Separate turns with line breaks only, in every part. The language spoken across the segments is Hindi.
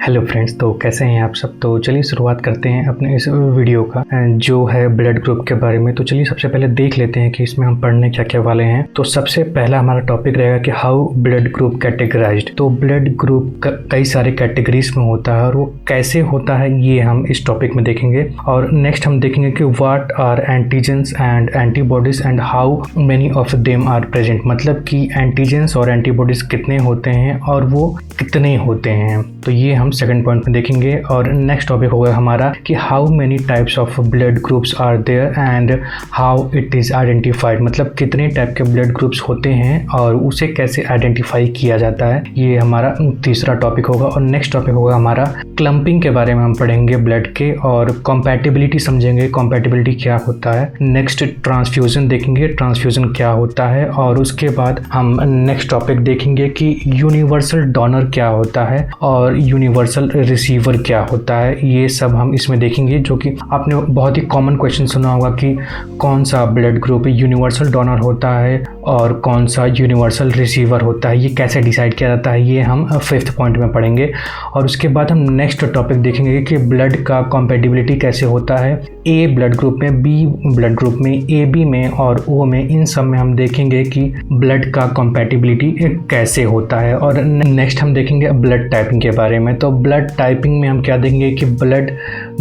हेलो फ्रेंड्स, तो कैसे हैं आप सब। तो चलिए शुरुआत करते हैं अपने इस वीडियो का जो है ब्लड ग्रुप के बारे में। तो चलिए सबसे पहले देख लेते हैं कि इसमें हम पढ़ने क्या क्या वाले हैं। तो सबसे पहला हमारा टॉपिक रहेगा कि हाउ ब्लड ग्रुप कैटेगराइज्ड। तो ब्लड ग्रुप कई सारे कैटेगरीज में होता है और वो कैसे होता है ये हम इस टॉपिक में देखेंगे। और नेक्स्ट हम देखेंगे कि what are antigens and antibodies and how many of them are present. मतलब कि एंटीजेंस और एंटीबॉडीज कितने होते हैं और वो कितने होते हैं, तो ये हम सेकंड पॉइंट में देखेंगे। और नेक्स्ट टॉपिक होगा हमारा कि how many types of blood groups are there and how it is identified. मतलब कितने टाइप के ब्लड ग्रुप्स होते हैं और उसे कैसे आइडेंटिफाई किया जाता है, ये हमारा तीसरा टॉपिक होगा। और नेक्स्ट टॉपिक होगा हमारा क्लम्पिंग के बारे में हम पढ़ेंगे ब्लड के, और कॉम्पैटिबिलिटी समझेंगे, कॉम्पैटिबिलिटी क्या होता है। नेक्स्ट ट्रांसफ्यूज़न देखेंगे, ट्रांसफ्यूज़न क्या होता है। और उसके बाद हम नेक्स्ट टॉपिक देखेंगे कि यूनिवर्सल डोनर क्या होता है और यूनिवर्सल रिसीवर क्या होता है। ये सब हम इसमें देखेंगे, जो कि आपने बहुत ही कॉमन क्वेश्चन सुना होगा कि कौन सा ब्लड ग्रुप यूनिवर्सल डोनर होता है और कौन सा यूनिवर्सल रिसीवर होता है, ये कैसे डिसाइड किया जाता है, ये हम फिफ्थ पॉइंट में पढ़ेंगे। और उसके बाद हम नेक्स्ट टॉपिक देखेंगे कि ब्लड का कॉम्पैटिबिलिटी कैसे होता है ए ब्लड ग्रुप में, बी ब्लड ग्रुप में, ए बी में और ओ में। इन सब में हम देखेंगे कि ब्लड का कॉम्पैटिबिलिटी कैसे होता है। और नेक्स्ट हम देखेंगे ब्लड टाइपिंग के बारे में। तो ब्लड टाइपिंग में हम क्या देखेंगे कि ब्लड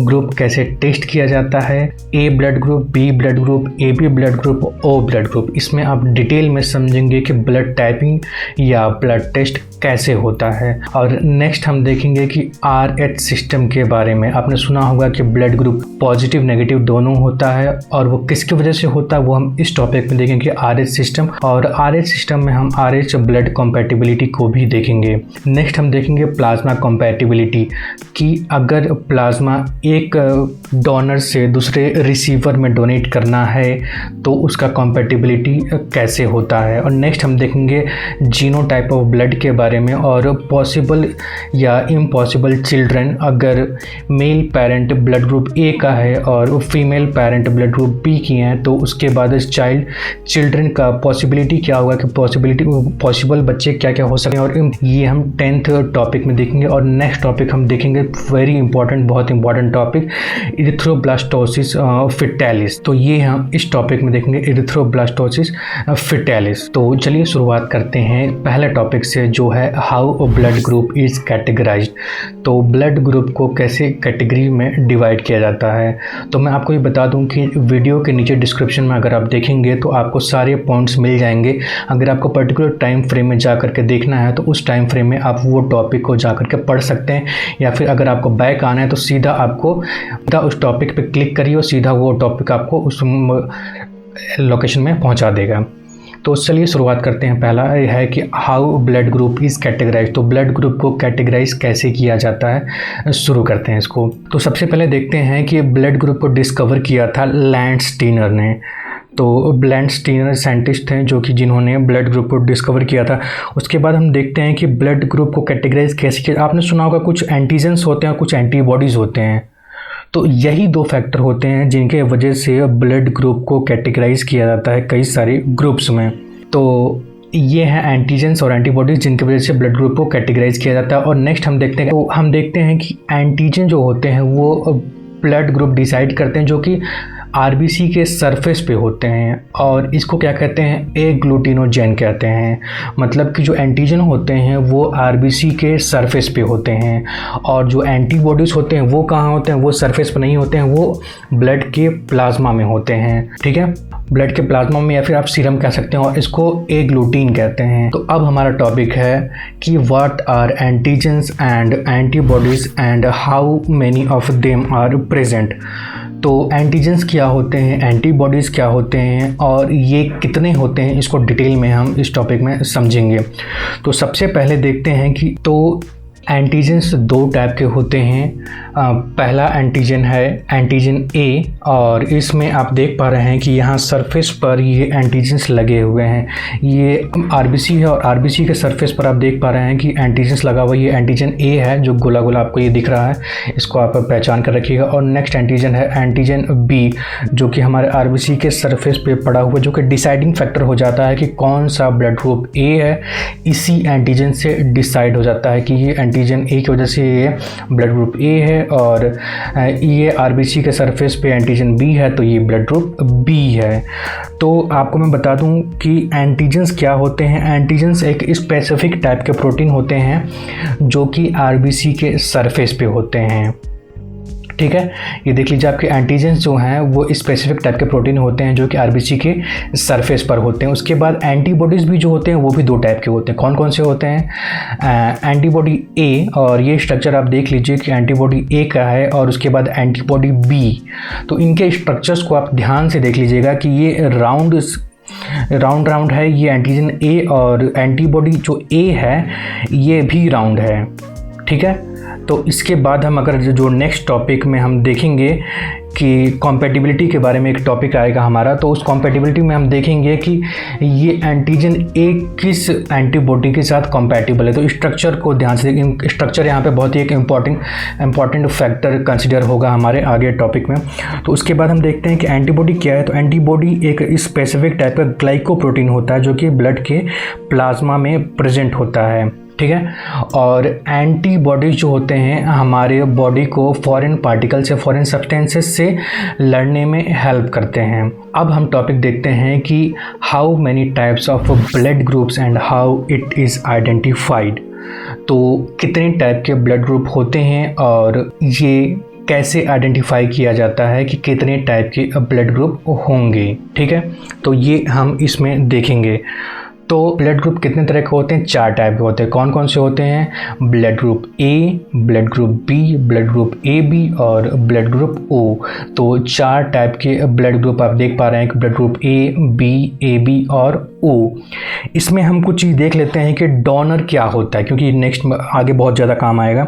ग्रुप कैसे टेस्ट किया जाता है, A blood group, B blood group, A B blood group, O blood group. इसमें आप डिटेल में समझेंगे कि ब्लड टाइपिंग या ब्लड टेस्ट कैसे होता है। और नेक्स्ट हम देखेंगे कि RH सिस्टम के बारे में। आपने सुना होगा कि ब्लड ग्रुप पॉजिटिव नेगेटिव दोनों होता है और वो किसकी वजह से होता है वो हम इस टॉपिक में देखेंगे, RH सिस्टम। और RH सिस्टम में हम RH ब्लड कॉम्पैटिबिलिटी को भी देखेंगे। नेक्स्ट हम देखेंगे प्लाज्मा कॉम्पैटिबिलिटी, कि अगर प्लाज्मा एक डोनर से दूसरे रिसीवर में डोनेट करना है तो उसका कॉम्पैटिबिलिटी कैसे होता है। और नेक्स्ट हम देखेंगे जीनोटाइप ऑफ ब्लड के बारे में और पॉसिबल या इम्पॉसिबल चिल्ड्रन। अगर male parent blood group A का है और female parent blood group B की हैं तो उसके बाद चिल्ड्रन का पॉसिबिलिटी क्या होगा, कि पॉसिबल बच्चे क्या क्या हो सकते हैं। और ये हम 10th टॉपिक में देखेंगे। और नेक्स्ट टॉपिक हम देखेंगे वेरी इंपॉर्टेंट, बहुत इंपॉर्टेंट टॉपिक, इरिथ्रोब्लास्टोसिस फिटालिस। तो ये हम इस टॉपिक में देखेंगे, इरिथ्रोब्लास्टोसिस फिटालिस। तो चलिए शुरुआत करते हैं पहले टॉपिक से, जो है how blood group is categorised. तो ब्लड ग्रुप को कैसे कैटेगरी में डिवाइड किया जाता है। तो मैं आपको ये बता दूं कि वीडियो के नीचे डिस्क्रिप्शन में अगर आप देखेंगे तो आपको सारे पॉइंट्स मिल जाएंगे। अगर आपको पर्टिकुलर टाइम फ्रेम में जा करके देखना है तो उस टाइम फ्रेम में आप वो टॉपिक को जा करके पढ़ सकते हैं, या फिर अगर आपको बैक आना है तो सीधा आपको उस टॉपिक पे क्लिक करिए और सीधा वो टॉपिक आपको उस लोकेशन में पहुंचा देगा। तो चलिए शुरुआत करते हैं। पहला है कि how blood group is categorise. तो ब्लड ग्रुप को कैटेगराइज कैसे किया जाता है, शुरू करते हैं इसको। तो सबसे पहले देखते हैं कि ब्लड ग्रुप को डिस्कवर किया था लैंडस्टीनर ने। तो लैंडस्टीनर साइंटिस्ट हैं जो कि जिन्होंने ब्लड ग्रुप को डिस्कवर किया था। उसके बाद हम देखते हैं कि ब्लड ग्रुप को कैटेगराइज कैसे किया। आपने सुना होगा कुछ एंटीजेंस होते हैं, कुछ एंटीबॉडीज़ होते हैं। तो यही दो फैक्टर होते हैं जिनके वजह से ब्लड ग्रुप को कैटेगराइज किया जाता है कई सारे ग्रुप्स में। तो ये हैं एंटीजेंस और एंटीबॉडीज़ जिनकी वजह से ब्लड ग्रुप को कैटेगराइज किया जाता है। और नेक्स्ट हम देखते हैं कि एंटीजन जो होते हैं वो ब्लड ग्रुप डिसाइड करते हैं, जो कि आरबीसी के सरफेस पे होते हैं, और इसको क्या कहते हैं, एग्लूटिनोजेन कहते हैं। मतलब कि जो एंटीजन होते हैं वो आरबीसी के सरफेस पे होते हैं, और जो एंटीबॉडीज़ होते हैं वो कहाँ होते हैं, वो सरफेस पे नहीं होते हैं, वो ब्लड के प्लाज्मा में होते हैं। ठीक है, ब्लड के प्लाज्मा में, या फिर आप सीरम कह सकते हैं, और इसको एग्लूटीन कहते हैं। तो अब हमारा टॉपिक है कि what are antigens and antibodies and how many of them are present. तो एंटीजेंस क्या होते हैं, एंटीबॉडीज़ क्या होते हैं और ये कितने होते हैं, इसको डिटेल में हम इस टॉपिक में समझेंगे। तो सबसे पहले देखते हैं कि तो एंटीजेंस दो टाइप के होते हैं, पहला एंटीजन है एंटीजन ए, और इसमें आप देख पा रहे हैं कि यहाँ सरफेस पर ये एंटीजन्स लगे हुए हैं। ये आरबीसी है और आरबीसी के सरफेस पर आप देख पा रहे हैं कि एंटीजन्स लगा हुआ। ये एंटीजन ए है जो गोला गोला आपको ये दिख रहा है, इसको आप पहचान कर रखिएगा। और नेक्स्ट एंटीजन है एंटीजन बी, जो कि हमारे आरबीसी के सरफेस पे पड़ा हुआ, जो कि डिसाइडिंग फैक्टर हो जाता है कि कौन सा ब्लड ग्रुप ए है। इसी एंटीजन से डिसाइड हो जाता है कि ये एंटीजन ए की वजह से ये ब्लड ग्रुप ए है, और ये आरबीसी के सरफेस पे एंटीजन बी है तो ये ब्लड ग्रुप बी है। तो आपको मैं बता दूं कि एंटीजन्स क्या होते हैं। एंटीजन्स एक स्पेसिफिक टाइप के प्रोटीन होते हैं जो कि आरबीसी के सरफेस पे होते हैं, ठीक है। ये देख लीजिए, आपके एंटीजन्स जो हैं वो स्पेसिफिक टाइप के प्रोटीन होते हैं जो कि आरबीसी के सरफेस पर होते हैं। उसके बाद एंटीबॉडीज़ भी जो होते हैं वो भी दो टाइप के होते हैं। कौन कौन से होते हैं? एंटीबॉडी ए, और ये स्ट्रक्चर आप देख लीजिए कि एंटीबॉडी ए का है, और उसके बाद एंटीबॉडी बी। तो इनके स्ट्रक्चर्स को आप ध्यान से देख लीजिएगा कि ये राउंड है ये एंटीजन ए, और एंटीबॉडी जो ए है ये भी राउंड है, ठीक है। तो इसके बाद हम अगर जो नेक्स्ट टॉपिक में हम देखेंगे कि कॉम्पैटिबिलिटी के बारे में एक टॉपिक आएगा हमारा, तो उस कॉम्पैटिबिलिटी में हम देखेंगे कि ये एंटीजन ए किस एंटीबॉडी के साथ कॉम्पैटिबल है। तो स्ट्रक्चर को ध्यान से देखें, स्ट्रक्चर यहाँ पे बहुत ही एक इम्पॉर्टेंट फैक्टर कंसिडर होगा हमारे आगे टॉपिक में। तो उसके बाद हम देखते हैं कि एंटीबॉडी क्या है। तो एंटीबॉडी एक स्पेसिफिक टाइप का ग्लाइकोप्रोटीन होता है जो कि ब्लड के प्लाज्मा में प्रेजेंट होता है, ठीक है। और एंटीबॉडीज जो होते हैं हमारे बॉडी को फॉरेन पार्टिकल से, फॉरेन सब्सटेंसेस से लड़ने में हेल्प करते हैं। अब हम टॉपिक देखते हैं कि how many types of blood groups and how it is identified. तो कितने टाइप के ब्लड ग्रुप होते हैं और ये कैसे आइडेंटिफाई किया जाता है कि कितने टाइप के ब्लड ग्रुप होंगे, ठीक है। तो ये हम इसमें देखेंगे। तो ब्लड ग्रुप कितने तरह के होते हैं? 4 टाइप के होते हैं। कौन कौन से होते हैं? Blood group A, blood group B, blood group A B और ब्लड ग्रुप ओ। तो 4 टाइप के ब्लड ग्रुप आप देख पा रहे हैं कि blood group A B, A B और ओ। इसमें हम कुछ चीज़ देख लेते हैं कि डोनर क्या होता है, क्योंकि नेक्स्ट आगे बहुत ज़्यादा काम आएगा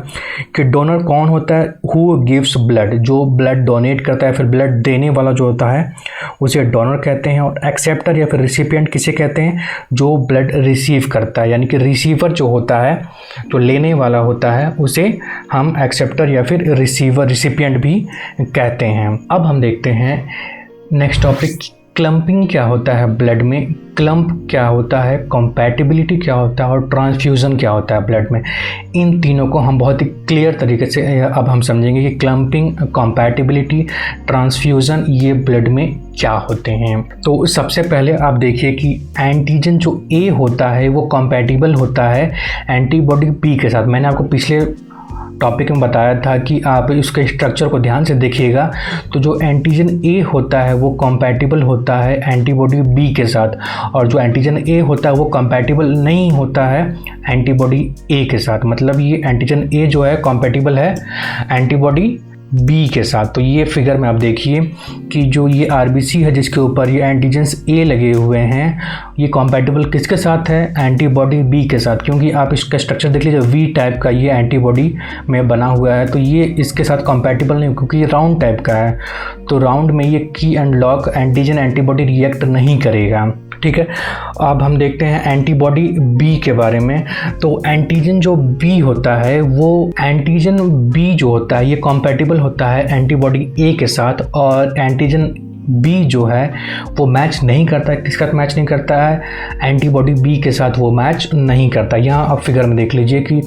कि डोनर कौन होता है। हु गिव्स ब्लड, जो ब्लड डोनेट करता है, फिर ब्लड देने वाला जो होता है उसे डोनर कहते हैं। और एक्सेप्टर या फिर रिसिपिएंट किसे कहते हैं? जो ब्लड रिसीव करता है, यानी कि रिसीवर जो होता है, जो लेने वाला होता है, उसे हम एक्सेप्टर या फिर रिसिपिएंट भी कहते हैं। अब हम देखते हैं नेक्स्ट टॉपिक, क्लम्पिंग क्या होता है ब्लड में, क्लम्प क्या होता है, कॉम्पैटिबिलिटी क्या होता है और ट्रांसफ्यूज़न क्या होता है ब्लड में। इन तीनों को हम बहुत ही क्लियर तरीके से अब हम समझेंगे कि क्लम्पिंग, कॉम्पैटिबिलिटी, ट्रांसफ्यूज़न ये ब्लड में क्या होते हैं। तो सबसे पहले आप देखिए कि एंटीजन जो ए होता है वो कॉम्पैटिबल होता है एंटीबॉडी बी के साथ। मैंने आपको पिछले टॉपिक में बताया था कि आप इसके स्ट्रक्चर को ध्यान से देखिएगा। तो जो एंटीजन ए होता है वो कॉम्पैटिबल होता है एंटीबॉडी बी के साथ, और जो एंटीजन ए होता है वो कॉम्पैटिबल नहीं होता है एंटीबॉडी ए के साथ। मतलब ये एंटीजन ए जो है कॉम्पैटिबल है एंटीबॉडी बी के साथ। तो ये फिगर में आप देखिए कि जो ये आरबीसी है जिसके ऊपर ये एंटीजन्स ए लगे हुए हैं, ये कॉम्पैटिबल किसके साथ है? एंटीबॉडी बी के साथ। क्योंकि आप इसका स्ट्रक्चर देख लीजिए, वी टाइप का ये एंटीबॉडी में बना हुआ है, तो ये इसके साथ कॉम्पैटिबल नहीं, क्योंकि ये राउंड टाइप का है। तो राउंड में ये की and lock antigen antibody react नहीं करेगा, ठीक है। अब हम देखते हैं एंटीबॉडी बी के बारे में। तो एंटीजन जो बी होता है वो एंटीजन बी जो होता है ये कॉम्पैटिबल होता है एंटीबॉडी ए के साथ, और एंटीजन बी जो है वो मैच नहीं करता है। किसके साथ मैच नहीं करता है? एंटीबॉडी बी के साथ वो मैच नहीं करता। यहाँ आप फिगर में देख लीजिए कि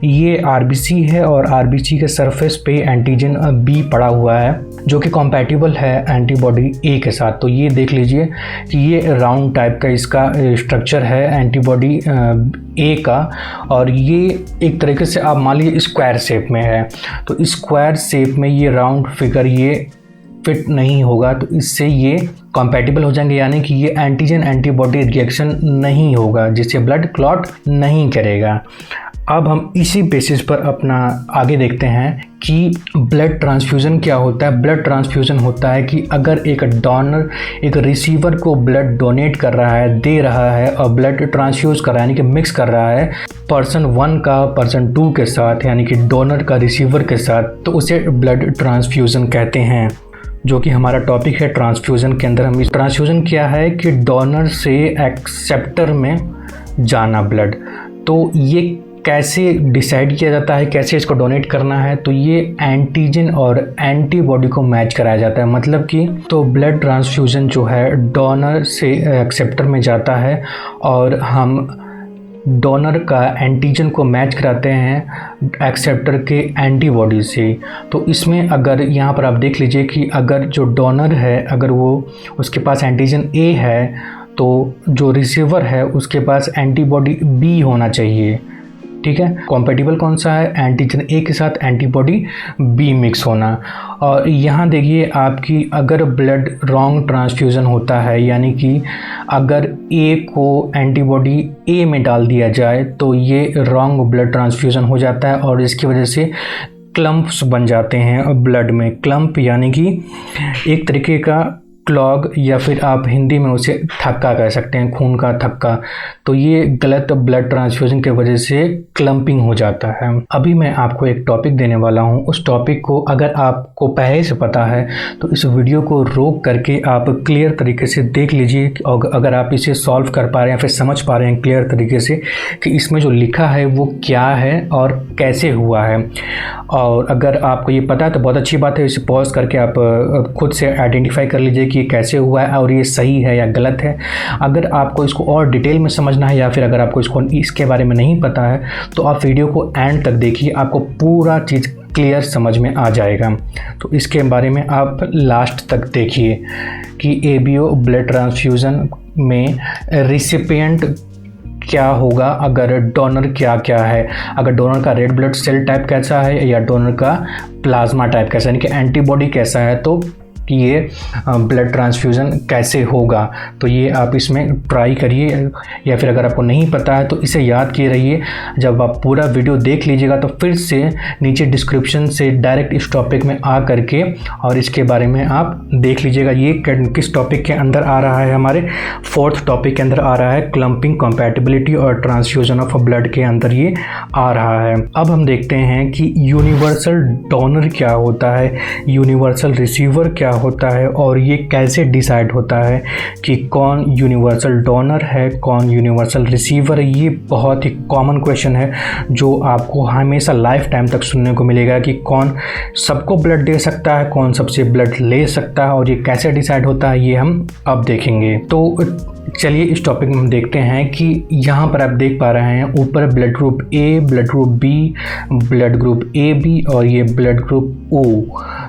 ये आरबीसी है और आरबीसी के सरफेस पे एंटीजन बी पड़ा हुआ है जो कि कॉम्पैटिबल है एंटीबॉडी ए के साथ। तो ये देख लीजिए कि ये राउंड टाइप का इसका स्ट्रक्चर है एंटीबॉडी ए का, और ये एक तरीके से आप मान लीजिए स्क्वायर शेप में है। तो स्क्वायर शेप में ये राउंड फिगर ये फिट नहीं होगा, तो इससे ये कॉम्पैटिबल हो जाएंगे, यानी कि ये एंटीजन एंटीबॉडी रिएक्शन नहीं होगा, जिससे ब्लड क्लॉट नहीं करेगा। अब हम इसी बेसिस पर अपना आगे देखते हैं कि ब्लड ट्रांसफ्यूज़न क्या होता है। ब्लड ट्रांसफ्यूज़न होता है कि अगर एक डोनर एक रिसीवर को ब्लड डोनेट कर रहा है, दे रहा है और ब्लड ट्रांसफ्यूज़ कर रहा है यानी कि मिक्स कर रहा है पर्सन 1 का पर्सन 2 के साथ, यानी कि डोनर का रिसीवर के साथ, तो उसे ब्लड ट्रांसफ्यूज़न कहते हैं, जो कि हमारा टॉपिक है ट्रांसफ्यूज़न के अंदर। हम ट्रांसफ्यूज़न क्या है कि डोनर से एक्सेप्टर में जाना ब्लड। तो ये कैसे डिसाइड किया जाता है, कैसे इसको डोनेट करना है, तो ये एंटीजन और एंटीबॉडी को मैच कराया जाता है। मतलब कि तो ब्लड ट्रांसफ्यूज़न जो है डोनर से एक्सेप्टर में जाता है और हम डोनर का एंटीजन को मैच कराते हैं एक्सेप्टर के एंटीबॉडी से। तो इसमें अगर यहाँ पर आप देख लीजिए कि अगर जो डोनर है अगर वो उसके पास एंटीजन ए है तो जो रिसीवर है उसके पास एंटीबॉडी बी होना चाहिए। ठीक है, कॉम्पेटिबल कौन सा है, एंटीजन ए के साथ एंटीबॉडी बी मिक्स होना। और यहाँ देखिए आपकी अगर ब्लड रॉन्ग ट्रांसफ्यूज़न होता है, यानी कि अगर ए को एंटीबॉडी ए में डाल दिया जाए तो ये रॉन्ग ब्लड ट्रांसफ्यूज़न हो जाता है और इसकी वजह से क्लम्प्स बन जाते हैं ब्लड में। क्लम्प यानी कि एक तरीके का क्लॉग या फिर आप हिंदी में उसे थक्का कह सकते हैं, खून का थक्का। तो ये गलत ब्लड ट्रांसफ्यूजन की वजह से क्लम्पिंग हो जाता है। अभी मैं आपको एक टॉपिक देने वाला हूँ, उस टॉपिक को अगर आपको पहले से पता है तो इस वीडियो को रोक करके आप क्लियर तरीके से देख लीजिए और अगर आप इसे सॉल्व कर पा रहे हैं, फिर समझ पा रहे हैं क्लियर तरीके से कि इसमें जो लिखा है वो क्या है और कैसे हुआ है। और अगर आपको ये पता है तो बहुत अच्छी बात है, इसे पॉज करके आप खुद से आइडेंटिफाई कर लीजिए कि कैसे हुआ है और ये सही है या गलत है। अगर आपको इसको और डिटेल में समझना है या फिर अगर आपको इसके बारे में नहीं पता है तो आप वीडियो को एंड तक देखिए, आपको पूरा चीज़ क्लियर समझ में आ जाएगा। तो इसके बारे में आप लास्ट तक देखिए कि एबीओ ब्लड ट्रांसफ्यूज़न में रिसिपिएंट क्या होगा, अगर डोनर क्या क्या है, अगर डोनर का रेड ब्लड सेल टाइप कैसा है या डोनर का प्लाज्मा टाइप कैसा है, यानी कि एंटीबॉडी कैसा है, तो कि ये ब्लड ट्रांसफ्यूज़न कैसे होगा। तो ये आप इसमें ट्राई करिए या फिर अगर आपको नहीं पता है तो इसे याद किए रहिए। जब आप पूरा वीडियो देख लीजिएगा तो फिर से नीचे डिस्क्रिप्शन से डायरेक्ट इस टॉपिक में आ करके और इसके बारे में आप देख लीजिएगा। ये किस टॉपिक के अंदर आ रहा है, हमारे 4th टॉपिक के अंदर आ रहा है, क्लम्पिंग, कॉम्पैटिबिलिटी और ट्रांसफ्यूज़न ऑफ ब्लड के अंदर ये आ रहा है। अब हम देखते हैं कि यूनिवर्सल डोनर क्या होता है, यूनिवर्सल रिसीवर क्या होता है और ये कैसे डिसाइड होता है कि कौन यूनिवर्सल डोनर है, कौन यूनिवर्सल रिसीवर है। ये बहुत ही कॉमन क्वेश्चन है जो आपको हमेशा लाइफ टाइम तक सुनने को मिलेगा कि कौन सबको ब्लड दे सकता है, कौन सबसे ब्लड ले सकता है और ये कैसे डिसाइड होता है, ये हम अब देखेंगे। तो चलिए इस टॉपिक में हम देखते हैं कि यहाँ पर आप देख पा रहे हैं ऊपर blood group A, blood group B, blood group A B और ये ब्लड ग्रुप ओ।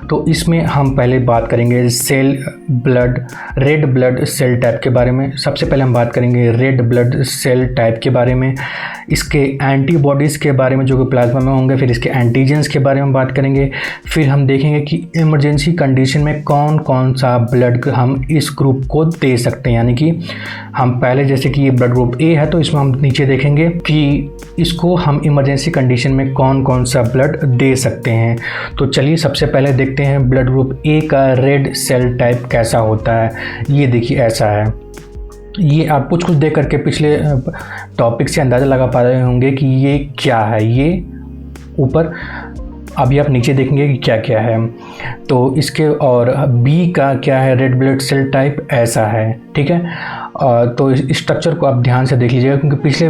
तो इसमें हम पहले बात करेंगे cell blood red blood cell type के बारे में। सबसे पहले हम बात करेंगे रेड ब्लड सेल टाइप के बारे में, इसके एंटीबॉडीज़ के बारे में जो कि प्लाज्मा में होंगे, फिर इसके एंटीजेंस के बारे में बात करेंगे, फिर हम देखेंगे कि इमरजेंसी कंडीशन में कौन कौन सा ब्लड हम इस ग्रुप को दे सकते हैं। यानी कि हम पहले जैसे कि ये ब्लड ग्रुप ए है तो इसमें हम नीचे देखेंगे कि इसको हम इमरजेंसी कंडीशन में कौन कौन सा ब्लड दे सकते हैं। तो चलिए सबसे पहले देखते हैं ब्लड ग्रुप ए का रेड सेल टाइप कैसा होता है। ये देखिए ऐसा है। ये आप कुछ देख करके पिछले टॉपिक से अंदाज़ा लगा पा रहे होंगे कि ये क्या है। ये ऊपर अभी आप नीचे देखेंगे कि क्या क्या है। तो इसके और बी का क्या है, रेड ब्लड सेल टाइप ऐसा है। ठीक है, तो इस स्ट्रक्चर को आप ध्यान से देख लीजिएगा क्योंकि पिछले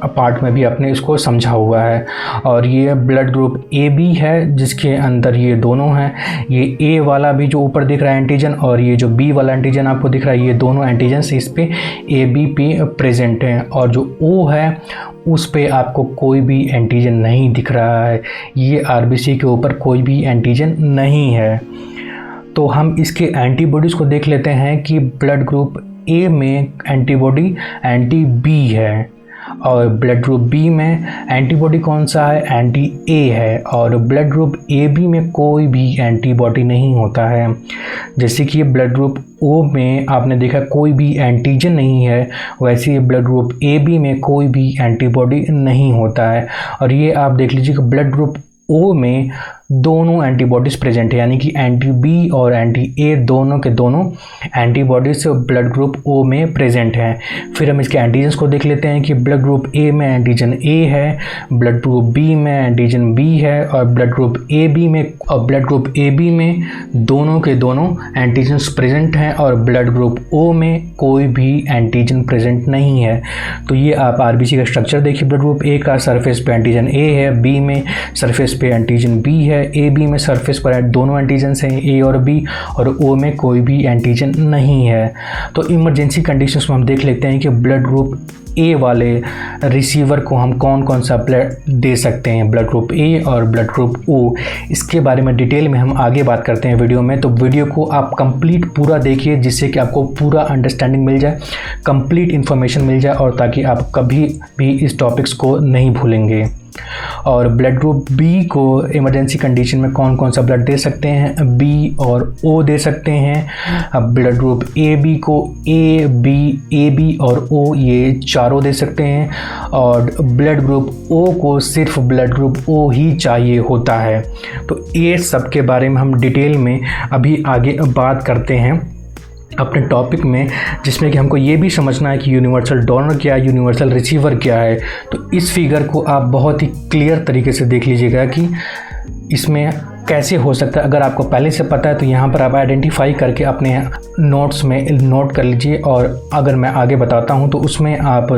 पार्ट में भी आपने इसको समझा हुआ है। और ये ब्लड ग्रुप ए बी है जिसके अंदर ये दोनों हैं। ये ए वाला भी जो ऊपर दिख रहा है एंटीजन और ये जो बी वाला एंटीजन आपको दिख रहा है, ये दोनों एंटीजन्स इस पे ए बी पे प्रेजेंट हैं। और जो ओ है उस पे आपको कोई भी एंटीजन नहीं दिख रहा है। ये आरबीसी के ऊपर कोई भी एंटीजन नहीं है। तो हम इसके एंटीबॉडीज़ को देख लेते हैं कि ब्लड ग्रुप ए में एंटीबॉडी एंटी बी है और ब्लड ग्रुप बी में एंटीबॉडी कौन सा है, एंटी ए है। और ब्लड ग्रुप ए बी में कोई भी एंटीबॉडी नहीं होता है। जैसे कि ये ब्लड ग्रुप ओ में आपने देखा कोई भी एंटीजन नहीं है, वैसे ही ब्लड ग्रुप ए बी में कोई भी एंटीबॉडी नहीं होता है। और ये आप देख लीजिए कि ब्लड ग्रुप ओ में दोनों एंटीबॉडीज़ प्रेजेंट है, यानी कि एंटी बी और एंटी ए दोनों के दोनों एंटीबॉडीज़ ब्लड ग्रुप ओ में प्रेजेंट हैं। फिर हम इसके एंटीजन्स को देख लेते हैं कि ब्लड ग्रुप ए में एंटीजन ए है, ब्लड ग्रुप बी में एंटीजन बी है, और ब्लड ग्रुप ए बी में दोनों के दोनों एंटीजन्स प्रेजेंट हैं, और ब्लड ग्रुप ओ में कोई भी एंटीजन प्रेजेंट नहीं है। तो ये आप आरबीसी का स्ट्रक्चर देखिए, ब्लड ग्रुप ए का सरफेस पे एंटीजन ए है, बी में सरफेस पे एंटीजन बी है, ए बी में सरफेस पर दोनों एंटीजन्स हैं ए और बी, और ओ में कोई भी एंटीजन नहीं है। तो इमरजेंसी कंडीशंस में हम देख लेते हैं कि ब्लड ग्रुप ए वाले रिसीवर को हम कौन कौन सा ब्लड दे सकते हैं, ब्लड ग्रुप ए और ब्लड ग्रुप ओ। इसके बारे में डिटेल में हम आगे बात करते हैं वीडियो में। तो वीडियो को आप कंप्लीट पूरा देखिए, जिससे कि आपको पूरा अंडरस्टैंडिंग मिल जाए, कंप्लीट इन्फॉर्मेशन मिल जाए, और ताकि आप कभी भी इस टॉपिक्स को नहीं भूलेंगे। और ब्लड ग्रुप बी को इमरजेंसी कंडीशन में कौन कौन सा ब्लड दे सकते हैं, बी और ओ दे सकते हैं। अब ब्लड ग्रुप ए बी को ए बी और ओ ये चारों दे सकते हैं, और ब्लड ग्रुप ओ को सिर्फ ब्लड ग्रुप ओ ही चाहिए होता है। तो ये सब के बारे में हम डिटेल में अभी आगे बात करते हैं अपने टॉपिक में, जिसमें कि हमको ये भी समझना है कि यूनिवर्सल डोनर क्या है, यूनिवर्सल रिसीवर क्या है। तो इस फिगर को आप बहुत ही क्लियर तरीके से देख लीजिएगा कि इसमें कैसे हो सकता है। अगर आपको पहले से पता है तो यहाँ पर आप आइडेंटिफाई करके अपने नोट्स में नोट कर लीजिए, और अगर मैं आगे बताता हूँ तो उसमें आप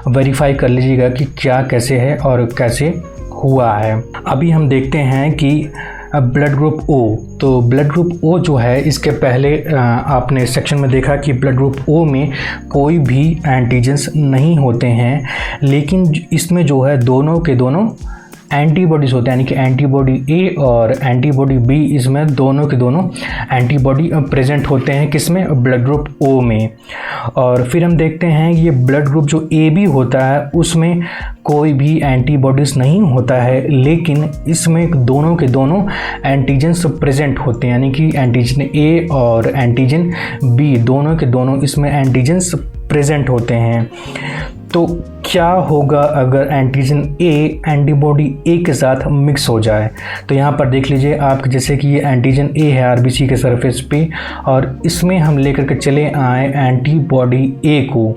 वेरीफाई कर लीजिएगा कि क्या कैसे है और कैसे हुआ है। अभी हम देखते हैं कि ब्लड ग्रुप ओ। तो ब्लड ग्रुप ओ जो है, इसके पहले आपने सेक्शन में देखा कि ब्लड ग्रुप ओ में कोई भी एंटीजन्स नहीं होते हैं, लेकिन इसमें जो है दोनों के दोनों एंटीबॉडीज़ होते हैं, यानी कि एंटीबॉडी ए और एंटीबॉडी बी, इसमें दोनों के दोनों एंटीबॉडी प्रेजेंट होते हैं, किसमें, ब्लड ग्रुप ओ में। और फिर हम देखते हैं ये ब्लड ग्रुप जो ए बी होता है उसमें कोई भी एंटीबॉडीज़ नहीं होता है, लेकिन इसमें दोनों के दोनों एंटीजन्स प्रेजेंट होते हैं, यानी कि एंटीजन ए और एंटीजन बी दोनों के दोनों इसमें एंटीजन्स प्रेजेंट होते हैं। तो क्या होगा अगर एंटीजन ए एंटीबॉडी ए के साथ मिक्स हो जाए? तो यहाँ पर देख लीजिए आप, जैसे कि ये एंटीजन ए है आरबीसी के सरफेस पे, और इसमें हम लेकर के चले आए एंटीबॉडी ए को।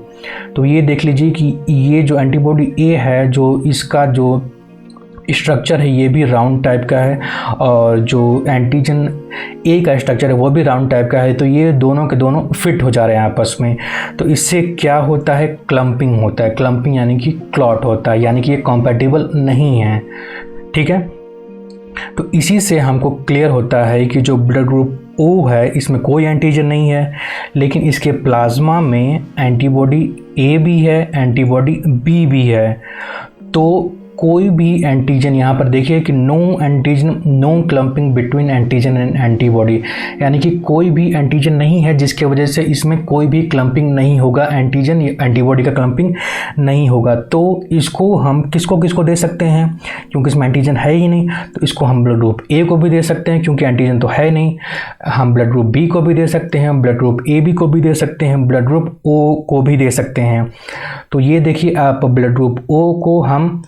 तो ये देख लीजिए कि ये जो एंटीबॉडी ए है, जो इसका जो स्ट्रक्चर है ये भी राउंड टाइप का है, और जो एंटीजन ए का स्ट्रक्चर है वो भी राउंड टाइप का है। तो ये दोनों के दोनों फिट हो जा रहे हैं आपस में। तो इससे क्या होता है, क्लम्पिंग होता है। क्लम्पिंग यानी कि क्लॉट होता है, यानी कि ये कॉम्पैटिबल नहीं है। ठीक है, तो इसी से हमको क्लियर होता है कि जो ब्लड ग्रुप ओ है इसमें कोई एंटीजन नहीं है, लेकिन इसके प्लाज्मा में एंटीबॉडी ए भी है, एंटीबॉडी बी भी है। तो कोई भी एंटीजन, यहाँ पर देखिए कि no antigen, no clumping between antigen and antibody, यानी कि कोई भी एंटीजन नहीं है जिसके वजह से इसमें कोई भी क्लम्पिंग नहीं होगा, एंटीजन एंटीबॉडी का क्लम्पिंग नहीं होगा। तो इसको हम किसको दे सकते हैं, क्योंकि इसमें एंटीजन है ही नहीं, तो इसको हम ब्लड ग्रुप ए को भी दे सकते हैं, क्योंकि एंटीजन तो है नहीं। हम ब्लड ग्रुप बी को भी दे सकते हैं, ब्लड ग्रुप ए बी को भी दे सकते हैं, ब्लड ग्रुप ओ को भी दे सकते हैं। तो ये देखिए आप, ब्लड ग्रुप ओ को हम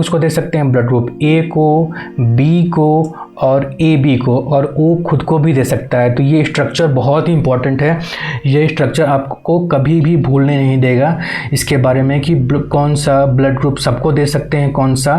किसको दे सकते हैं, ब्लड ग्रुप ए को, बी को और ए बी को, और ओ खुद को भी दे सकता है। तो ये स्ट्रक्चर बहुत ही इंपॉर्टेंट है। ये स्ट्रक्चर आपको कभी भी भूलने नहीं देगा इसके बारे में कि कौन सा ब्लड ग्रुप सबको दे सकते हैं, कौन सा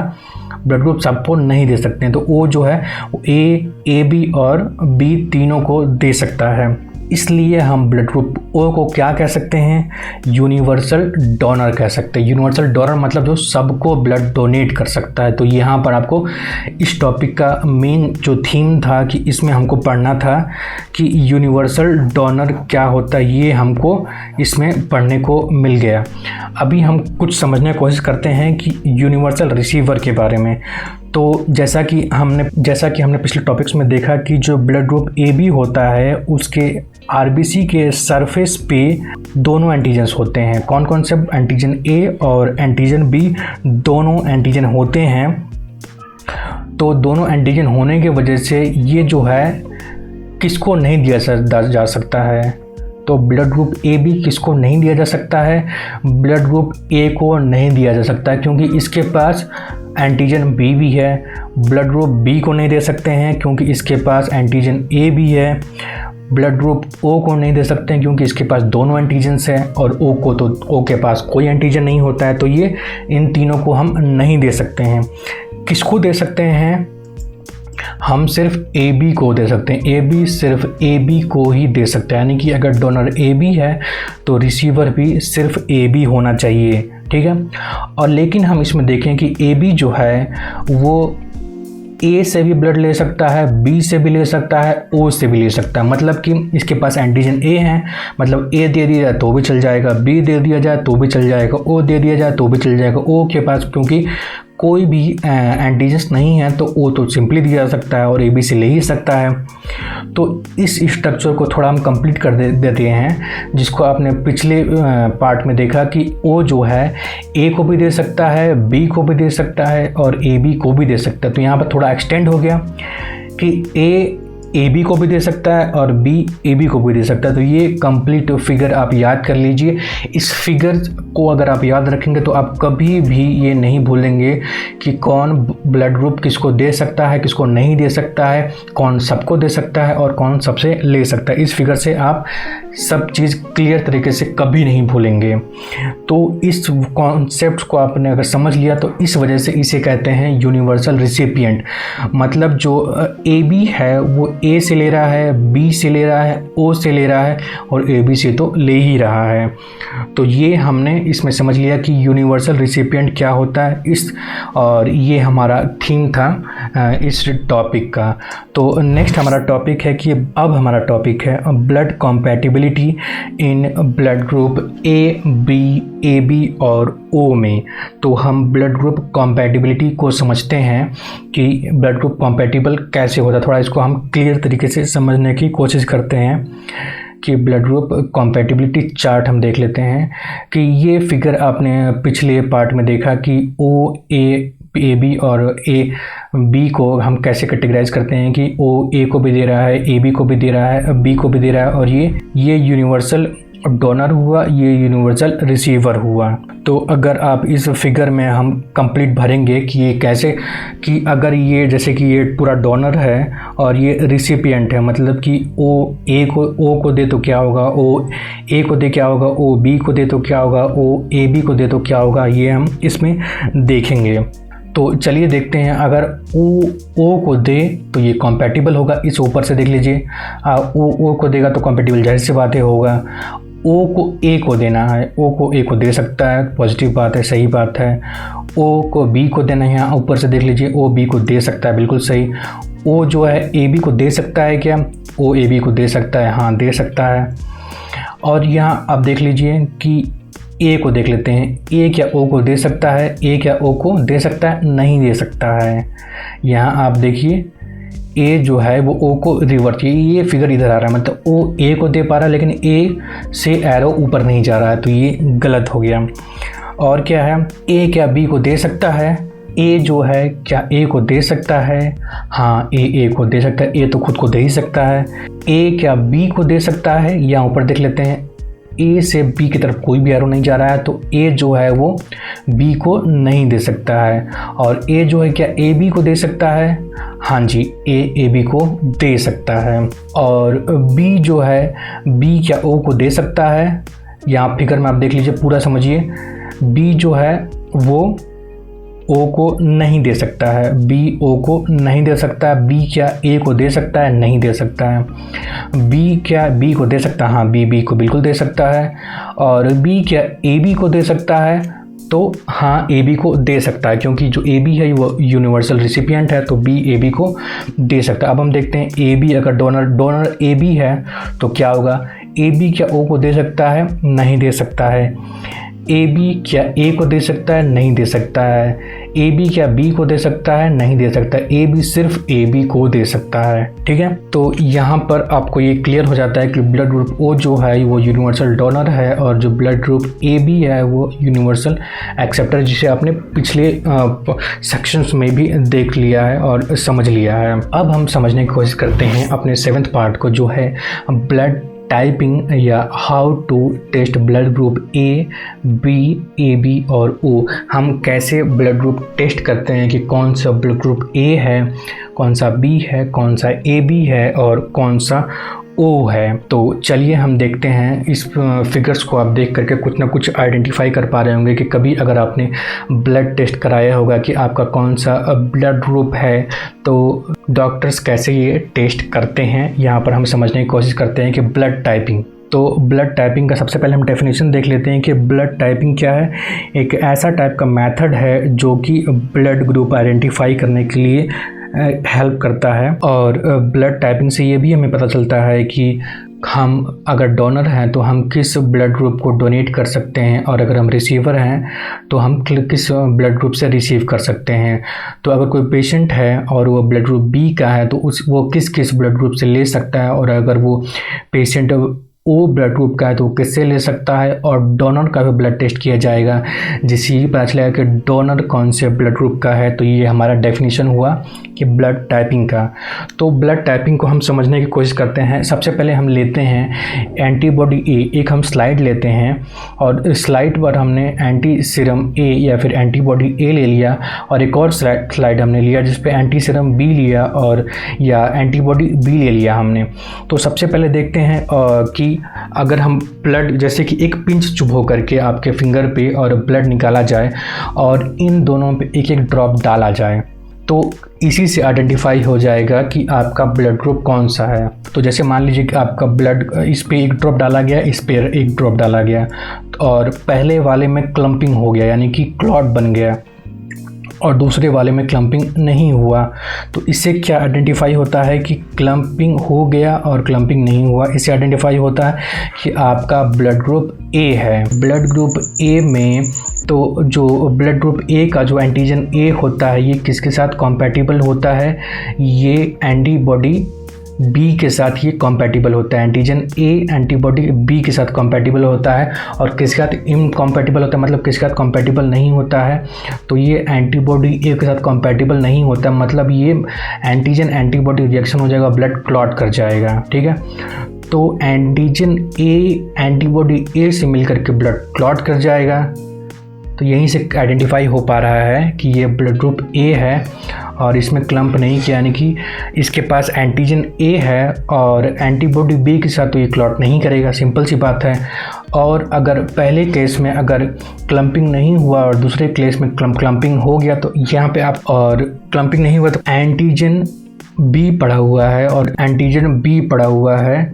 ब्लड ग्रुप सबको नहीं दे सकते हैं। तो ओ जो है वो ए बी और बी तीनों को दे सकता है। इसलिए हम ब्लड ग्रुप ओ को क्या कह सकते हैं, यूनिवर्सल डोनर कह सकते हैं। यूनिवर्सल डोनर मतलब जो सबको ब्लड डोनेट कर सकता है। तो यहाँ पर आपको इस टॉपिक का मेन जो थीम था कि इसमें हमको पढ़ना था कि यूनिवर्सल डोनर क्या होता है, ये हमको इसमें पढ़ने को मिल गया। अभी हम कुछ समझने की कोशिश करते हैं कि यूनिवर्सल रिसीवर के बारे में। तो जैसा कि हमने पिछले टॉपिक्स में देखा कि जो ब्लड ग्रुप ए बी होता है उसके आरबीसी के सरफेस पे दोनों एंटीजन्स होते हैं। कौन कौन से? एंटीजन ए और एंटीजन बी, दोनों एंटीजन होते हैं। तो दोनों एंटीजन होने की वजह से ये जो है किसको नहीं दिया जा सकता है? तो ब्लड ग्रुप ए बी किसको नहीं दिया जा सकता है? ब्लड ग्रुप ए को नहीं दिया जा सकता क्योंकि इसके पास एंटीजन बी भी है। ब्लड ग्रुप बी को नहीं दे सकते हैं क्योंकि इसके पास एंटीजन ए भी है। ब्लड ग्रुप ओ को नहीं दे सकते हैं क्योंकि इसके पास दोनों एंटीजन्स हैं, और ओ को तो ओ के पास कोई एंटीजन नहीं होता है। तो ये इन तीनों को हम नहीं दे सकते हैं। किसको दे सकते हैं? हम सिर्फ ए बी को दे सकते हैं। ए बी सिर्फ ए बी को ही दे सकते हैं, यानी कि अगर डोनर ए बी है तो रिसीवर भी सिर्फ ए बी होना चाहिए, ठीक है। और लेकिन हम इसमें देखें कि ए बी जो है वो ए से भी ब्लड ले सकता है, बी से भी ले सकता है, ओ से भी ले सकता है। मतलब कि इसके पास एंटीजन ए है, मतलब ए दे दिया जाए तो भी चल जाएगा, बी दे दिया जाए तो भी चल जाएगा, ओ दे दिया जाए तो भी चल जाएगा। ओ के पास क्योंकि कोई भी एंटीजन्स नहीं है तो ओ तो सिंपली दिया जा सकता है और ए बी से ले ही सकता है। तो इस स्ट्रक्चर को थोड़ा हम कंप्लीट कर देते हैं, जिसको आपने पिछले पार्ट में देखा कि ओ जो है ए को भी दे सकता है, बी को भी दे सकता है और ए बी को भी दे सकता है। तो यहाँ पर थोड़ा एक्सटेंड हो गया कि ए बी को भी दे सकता है और बी ए बी को भी दे सकता है। तो ये कंप्लीट फिगर आप याद कर लीजिए। इस फिगर को अगर आप याद रखेंगे तो आप कभी भी ये नहीं भूलेंगे कि कौन ब्लड ग्रुप किसको दे सकता है, किसको नहीं दे सकता है, कौन सबको दे सकता है और कौन सबसे ले सकता है। इस फिगर से आप सब चीज़ क्लियर तरीके से कभी नहीं भूलेंगे। तो इस कॉन्सेप्ट को आपने अगर समझ लिया तो इस वजह से इसे कहते हैं यूनिवर्सल रिसिपिएंट। मतलब जो ए बी है वो ए से ले रहा है, बी से ले रहा है, ओ से ले रहा है और ए बी से तो ले ही रहा है। तो ये हमने इसमें समझ लिया कि यूनिवर्सल रिसिपिएंट क्या होता है। और ये हमारा थीम था इस टॉपिक का। तो नेक्स्ट हमारा टॉपिक है कि अब हमारा टॉपिक है blood compatibility in blood group A B और ओ में। तो हम ब्लड ग्रुप कॉम्पैटिबिलिटी को समझते हैं कि ब्लड ग्रुप कॉम्पैटिबल कैसे होता है। थोड़ा इसको हम क्लियर तरीके से समझने की कोशिश करते हैं कि ब्लड ग्रुप कॉम्पैटिबिलिटी चार्ट हम देख लेते हैं कि ये फिगर आपने पिछले पार्ट में देखा कि ओ ए बी और ए बी को हम कैसे कैटेगराइज करते हैं कि ओ ए को भी दे रहा है, ए बी को भी दे रहा है, बी को भी दे रहा है और ये यूनिवर्सल डोनर हुआ, ये यूनिवर्सल रिसीवर हुआ। तो अगर आप इस फिगर में हम कंप्लीट भरेंगे कि ये कैसे, कि अगर ये जैसे कि ये पूरा डोनर है और ये रिसिपिएंट है, मतलब कि ओ को दे तो क्या होगा, ओ ए को दे क्या होगा, ओ बी को दे तो क्या होगा, ओ ए बी को दे तो क्या होगा, ये हम इसमें देखेंगे। तो चलिए देखते हैं। अगर ओ को दे तो ये कॉम्पैटिबल होगा। इस ऊपर से देख लीजिए, ओ को देगा तो कॉम्पैटिबल जाहिर सी बात है होगा। ओ को ए को देना है, ओ को ए को दे सकता है, पॉजिटिव बात है, सही बात है। ओ को बी को देना है, यहाँ ऊपर से देख लीजिए ओ बी को दे सकता है, बिल्कुल सही। ओ जो है ए बी को दे सकता है क्या? ओ ए बी को दे सकता है, हाँ दे सकता है। और यहाँ आप देख लीजिए कि ए को देख लेते हैं, ए क्या ओ को दे सकता है? ए क्या ओ को दे सकता है? नहीं दे सकता है। यहाँ आप देखिए ए जो है वो ओ को रिवर्स, ये फिगर इधर आ रहा है, मतलब ओ ए को दे पा रहा है लेकिन ए से एरो ऊपर नहीं जा रहा है, तो ये गलत हो गया। और क्या है, ए क्या बी को दे सकता है? ए जो है क्या ए को दे सकता है? हाँ ए को दे सकता है, ए तो खुद को दे ही सकता है। ए क्या बी को दे सकता है? यहाँ ऊपर देख लेते हैं, ए से बी की तरफ कोई भी एरो नहीं जा रहा है, तो ए जो है वो बी को नहीं दे सकता है। और ए जो है क्या ए बी को दे सकता है? हाँ जी, ए बी को दे सकता है। और बी जो है, बी क्या ओ को दे सकता है? यहाँ फिगर में आप देख लीजिए, पूरा समझिए। बी जो है वो ओ को नहीं दे सकता है, बी ओ को नहीं दे सकता है। बी क्या ए को दे सकता है? नहीं दे सकता है। बी क्या बी को दे सकता है? हाँ बी को बिल्कुल दे सकता है। और बी क्या ए बी को दे सकता है? तो हाँ ए बी को दे सकता है, क्योंकि जो ए बी है वो यूनिवर्सल रिसिपिएंट है, तो बी ए बी को दे सकता है। अब हम देखते हैं ए बी, अगर डोनर ए बी है तो क्या होगा? ए बी क्या ओ को दे सकता है? नहीं दे सकता है। ए बी क्या ए को दे सकता है? नहीं दे सकता है। ए बी क्या बी को दे सकता है? नहीं दे सकता। ए बी सिर्फ ए बी को दे सकता है। ठीक है, तो यहाँ पर आपको ये क्लियर हो जाता है कि ब्लड ग्रुप ओ जो है वो यूनिवर्सल डोनर है और जो ब्लड ग्रुप ए बी है वो यूनिवर्सल एक्सेप्टर, जिसे आपने पिछले सेक्शंस में भी देख लिया है और समझ लिया है। अब हम समझने की कोशिश करते हैं अपने 7th पार्ट को, जो है ब्लड टाइपिंग या how to test blood group A B और ओ। हम कैसे ब्लड ग्रुप टेस्ट करते हैं कि कौन सा ब्लड ग्रुप ए है, कौन सा बी है, कौन सा ए बी है और कौन सा ओ है। तो चलिए हम देखते हैं। इस फिगर्स को आप देख करके कुछ ना कुछ आइडेंटिफाई कर पा रहे होंगे कि कभी अगर आपने ब्लड टेस्ट कराया होगा कि आपका कौन सा ब्लड ग्रुप है, तो डॉक्टर्स कैसे ये टेस्ट करते हैं, यहाँ पर हम समझने की कोशिश करते हैं कि ब्लड टाइपिंग। तो ब्लड टाइपिंग का सबसे पहले हम डेफिनेशन देख लेते हैं कि ब्लड टाइपिंग क्या है। एक ऐसा टाइप का मेथड है जो कि ब्लड ग्रुप आइडेंटिफाई करने के लिए हेल्प करता है। और ब्लड टाइपिंग से ये भी हमें पता चलता है कि हम अगर डोनर हैं तो हम किस ब्लड ग्रुप को डोनेट कर सकते हैं, और अगर हम रिसीवर हैं तो हम किस ब्लड ग्रुप से रिसीव कर सकते हैं। तो अगर कोई पेशेंट है और वो ब्लड ग्रुप बी का है तो वो किस ब्लड ग्रुप से ले सकता है, और अगर वो पेशेंट ओ ब्लड ग्रुप का है तो वो किससे ले सकता है। और डोनर का भी ब्लड टेस्ट किया जाएगा, जिससे ये पता चलेगा कि डोनर कौन से ब्लड ग्रुप का है। तो ये हमारा डेफिनेशन हुआ कि ब्लड टाइपिंग का। तो ब्लड टाइपिंग को हम समझने की कोशिश करते हैं। सबसे पहले हम लेते हैं एंटीबॉडी ए। एक हम स्लाइड लेते हैं और स्लाइड पर हमने एंटी सीरम ए या फिर एंटीबॉडी ए ले लिया, और एक और स्लाइड हमने लिया जिस पे एंटी सीरम बी लिया और या एंटीबॉडी बी ले लिया हमने। तो सबसे पहले देखते हैं कि अगर हम ब्लड, जैसे कि एक पिंच चुभो करके आपके फिंगर पे और ब्लड निकाला जाए और इन दोनों पे एक एक ड्रॉप डाला जाए, तो इसी से आइडेंटिफाई हो जाएगा कि आपका ब्लड ग्रुप कौन सा है। तो जैसे मान लीजिए कि आपका ब्लड, इस पे एक ड्रॉप डाला गया, इस पे एक ड्रॉप डाला गया, और पहले वाले में क्लम्पिंग हो गया यानी कि क्लॉट बन गया, और दूसरे वाले में क्लम्पिंग नहीं हुआ। तो इससे क्या आइडेंटिफाई होता है कि क्लम्पिंग हो गया और क्लम्पिंग नहीं हुआ। इससे आइडेंटिफाई होता है कि आपका ब्लड ग्रुप ए है। ब्लड ग्रुप ए में तो जो ब्लड ग्रुप ए का जो एंटीजन ए होता है ये किसके साथ कॉम्पैटिबल होता है? ये एंटीबॉडी बी के साथ ये कॉम्पैटिबल होता है। एंटीजन ए एंटीबॉडी बी के साथ कॉम्पैटिबल होता है, और किसके साथ इनकॉम्पैटिबल होता है, मतलब किसके साथ कॉम्पैटिबल नहीं होता है? तो ये एंटीबॉडी ए के साथ कॉम्पैटिबल नहीं होता, मतलब ये एंटीजन एंटीबॉडी रिएक्शन हो जाएगा, ब्लड क्लॉट कर जाएगा। ठीक है, तो एंटीजन ए एंटीबॉडी ए से मिलकर के ब्लड क्लॉट कर जाएगा। तो यहीं से आइडेंटिफाई हो पा रहा है कि ये ब्लड ग्रुप ए है और इसमें क्लम्प नहीं किया, यानी कि इसके पास एंटीजन ए है और एंटीबॉडी बी के साथ तो ये क्लॉट नहीं करेगा, सिंपल सी बात है। और अगर पहले केस में अगर क्लम्पिंग नहीं हुआ और दूसरे केस में क्लम्पिंग हो गया, तो यहाँ पे आप, और क्लम्पिंग नहीं हुआ तो एंटीजन बी पड़ा हुआ है और एंटीजन बी पड़ा हुआ है,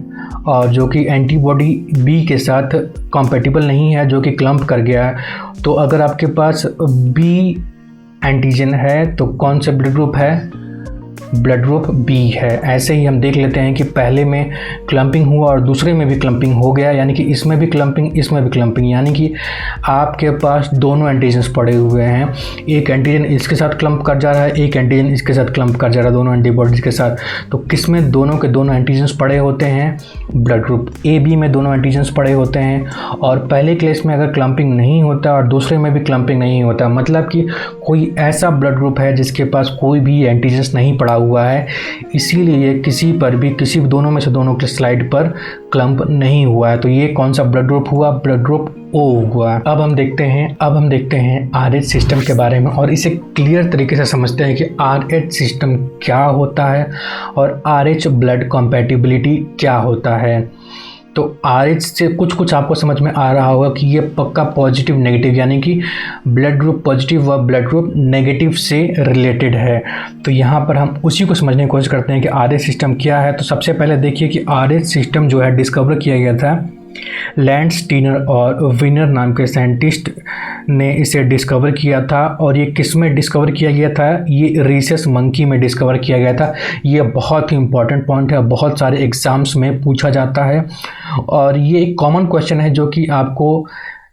और जो कि एंटीबॉडी बी के साथ कॉम्पैटिबल नहीं है, जो कि क्लम्प कर गया है। तो अगर आपके पास बी एंटीजन है तो कौन सा ब्लड ग्रुप है? ब्लड ग्रुप बी है। ऐसे ही हम देख लेते हैं कि पहले में क्लम्पिंग हुआ और दूसरे में भी क्लम्पिंग हो गया, यानी कि इसमें भी क्लम्पिंग इसमें भी क्लम्पिंग, यानी कि आपके पास दोनों एंटीजन्स पड़े हुए हैं। एक एंटीजन इसके साथ क्लम्प कर जा रहा है, एक एंटीजन इसके साथ क्लम्प कर जा रहा है, दोनों एंटीबॉडीज़ के साथ। तो किस में दोनों के दोनों एंटीजन्स पड़े होते हैं? ब्लड ग्रुप ए बी में दोनों एंटीजन्स पड़े होते हैं। और पहले केस में अगर क्लम्पिंग नहीं होता और दूसरे में भी क्लम्पिंग नहीं होता, मतलब कि कोई ऐसा ब्लड ग्रुप है जिसके पास कोई भी एंटीजन्स नहीं पड़ा हुआ है, इसीलिए किसी पर भी किसी दोनों में से दोनों के स्लाइड पर क्लम्प नहीं हुआ है। तो ये कौन सा ब्लड ग्रुप हुआ? ब्लड ग्रुप ओ हुआ। अब हम देखते हैं RH सिस्टम के बारे में, और इसे क्लियर तरीके से समझते हैं कि RH सिस्टम क्या होता है और RH ब्लड कॉम्पैटिबिलिटी क्या होता है। तो RH से कुछ आपको समझ में आ रहा होगा कि ये पक्का पॉजिटिव नेगेटिव, यानी कि ब्लड ग्रुप पॉजिटिव व ब्लड ग्रुप नेगेटिव से रिलेटेड है। तो यहाँ पर हम उसी को समझने की कोशिश करते हैं कि RH सिस्टम क्या है। तो सबसे पहले देखिए कि RH सिस्टम जो है डिस्कवर किया गया था लैंड स्टीनर और विनर नाम के साइंटिस्ट ने इसे डिस्कवर किया था। और ये किस में डिस्कवर किया गया था? ये रीसस मंकी में डिस्कवर किया गया था। ये बहुत ही इंपॉर्टेंट पॉइंट है, बहुत सारे एग्जाम्स में पूछा जाता है, और ये एक कॉमन क्वेश्चन है जो कि आपको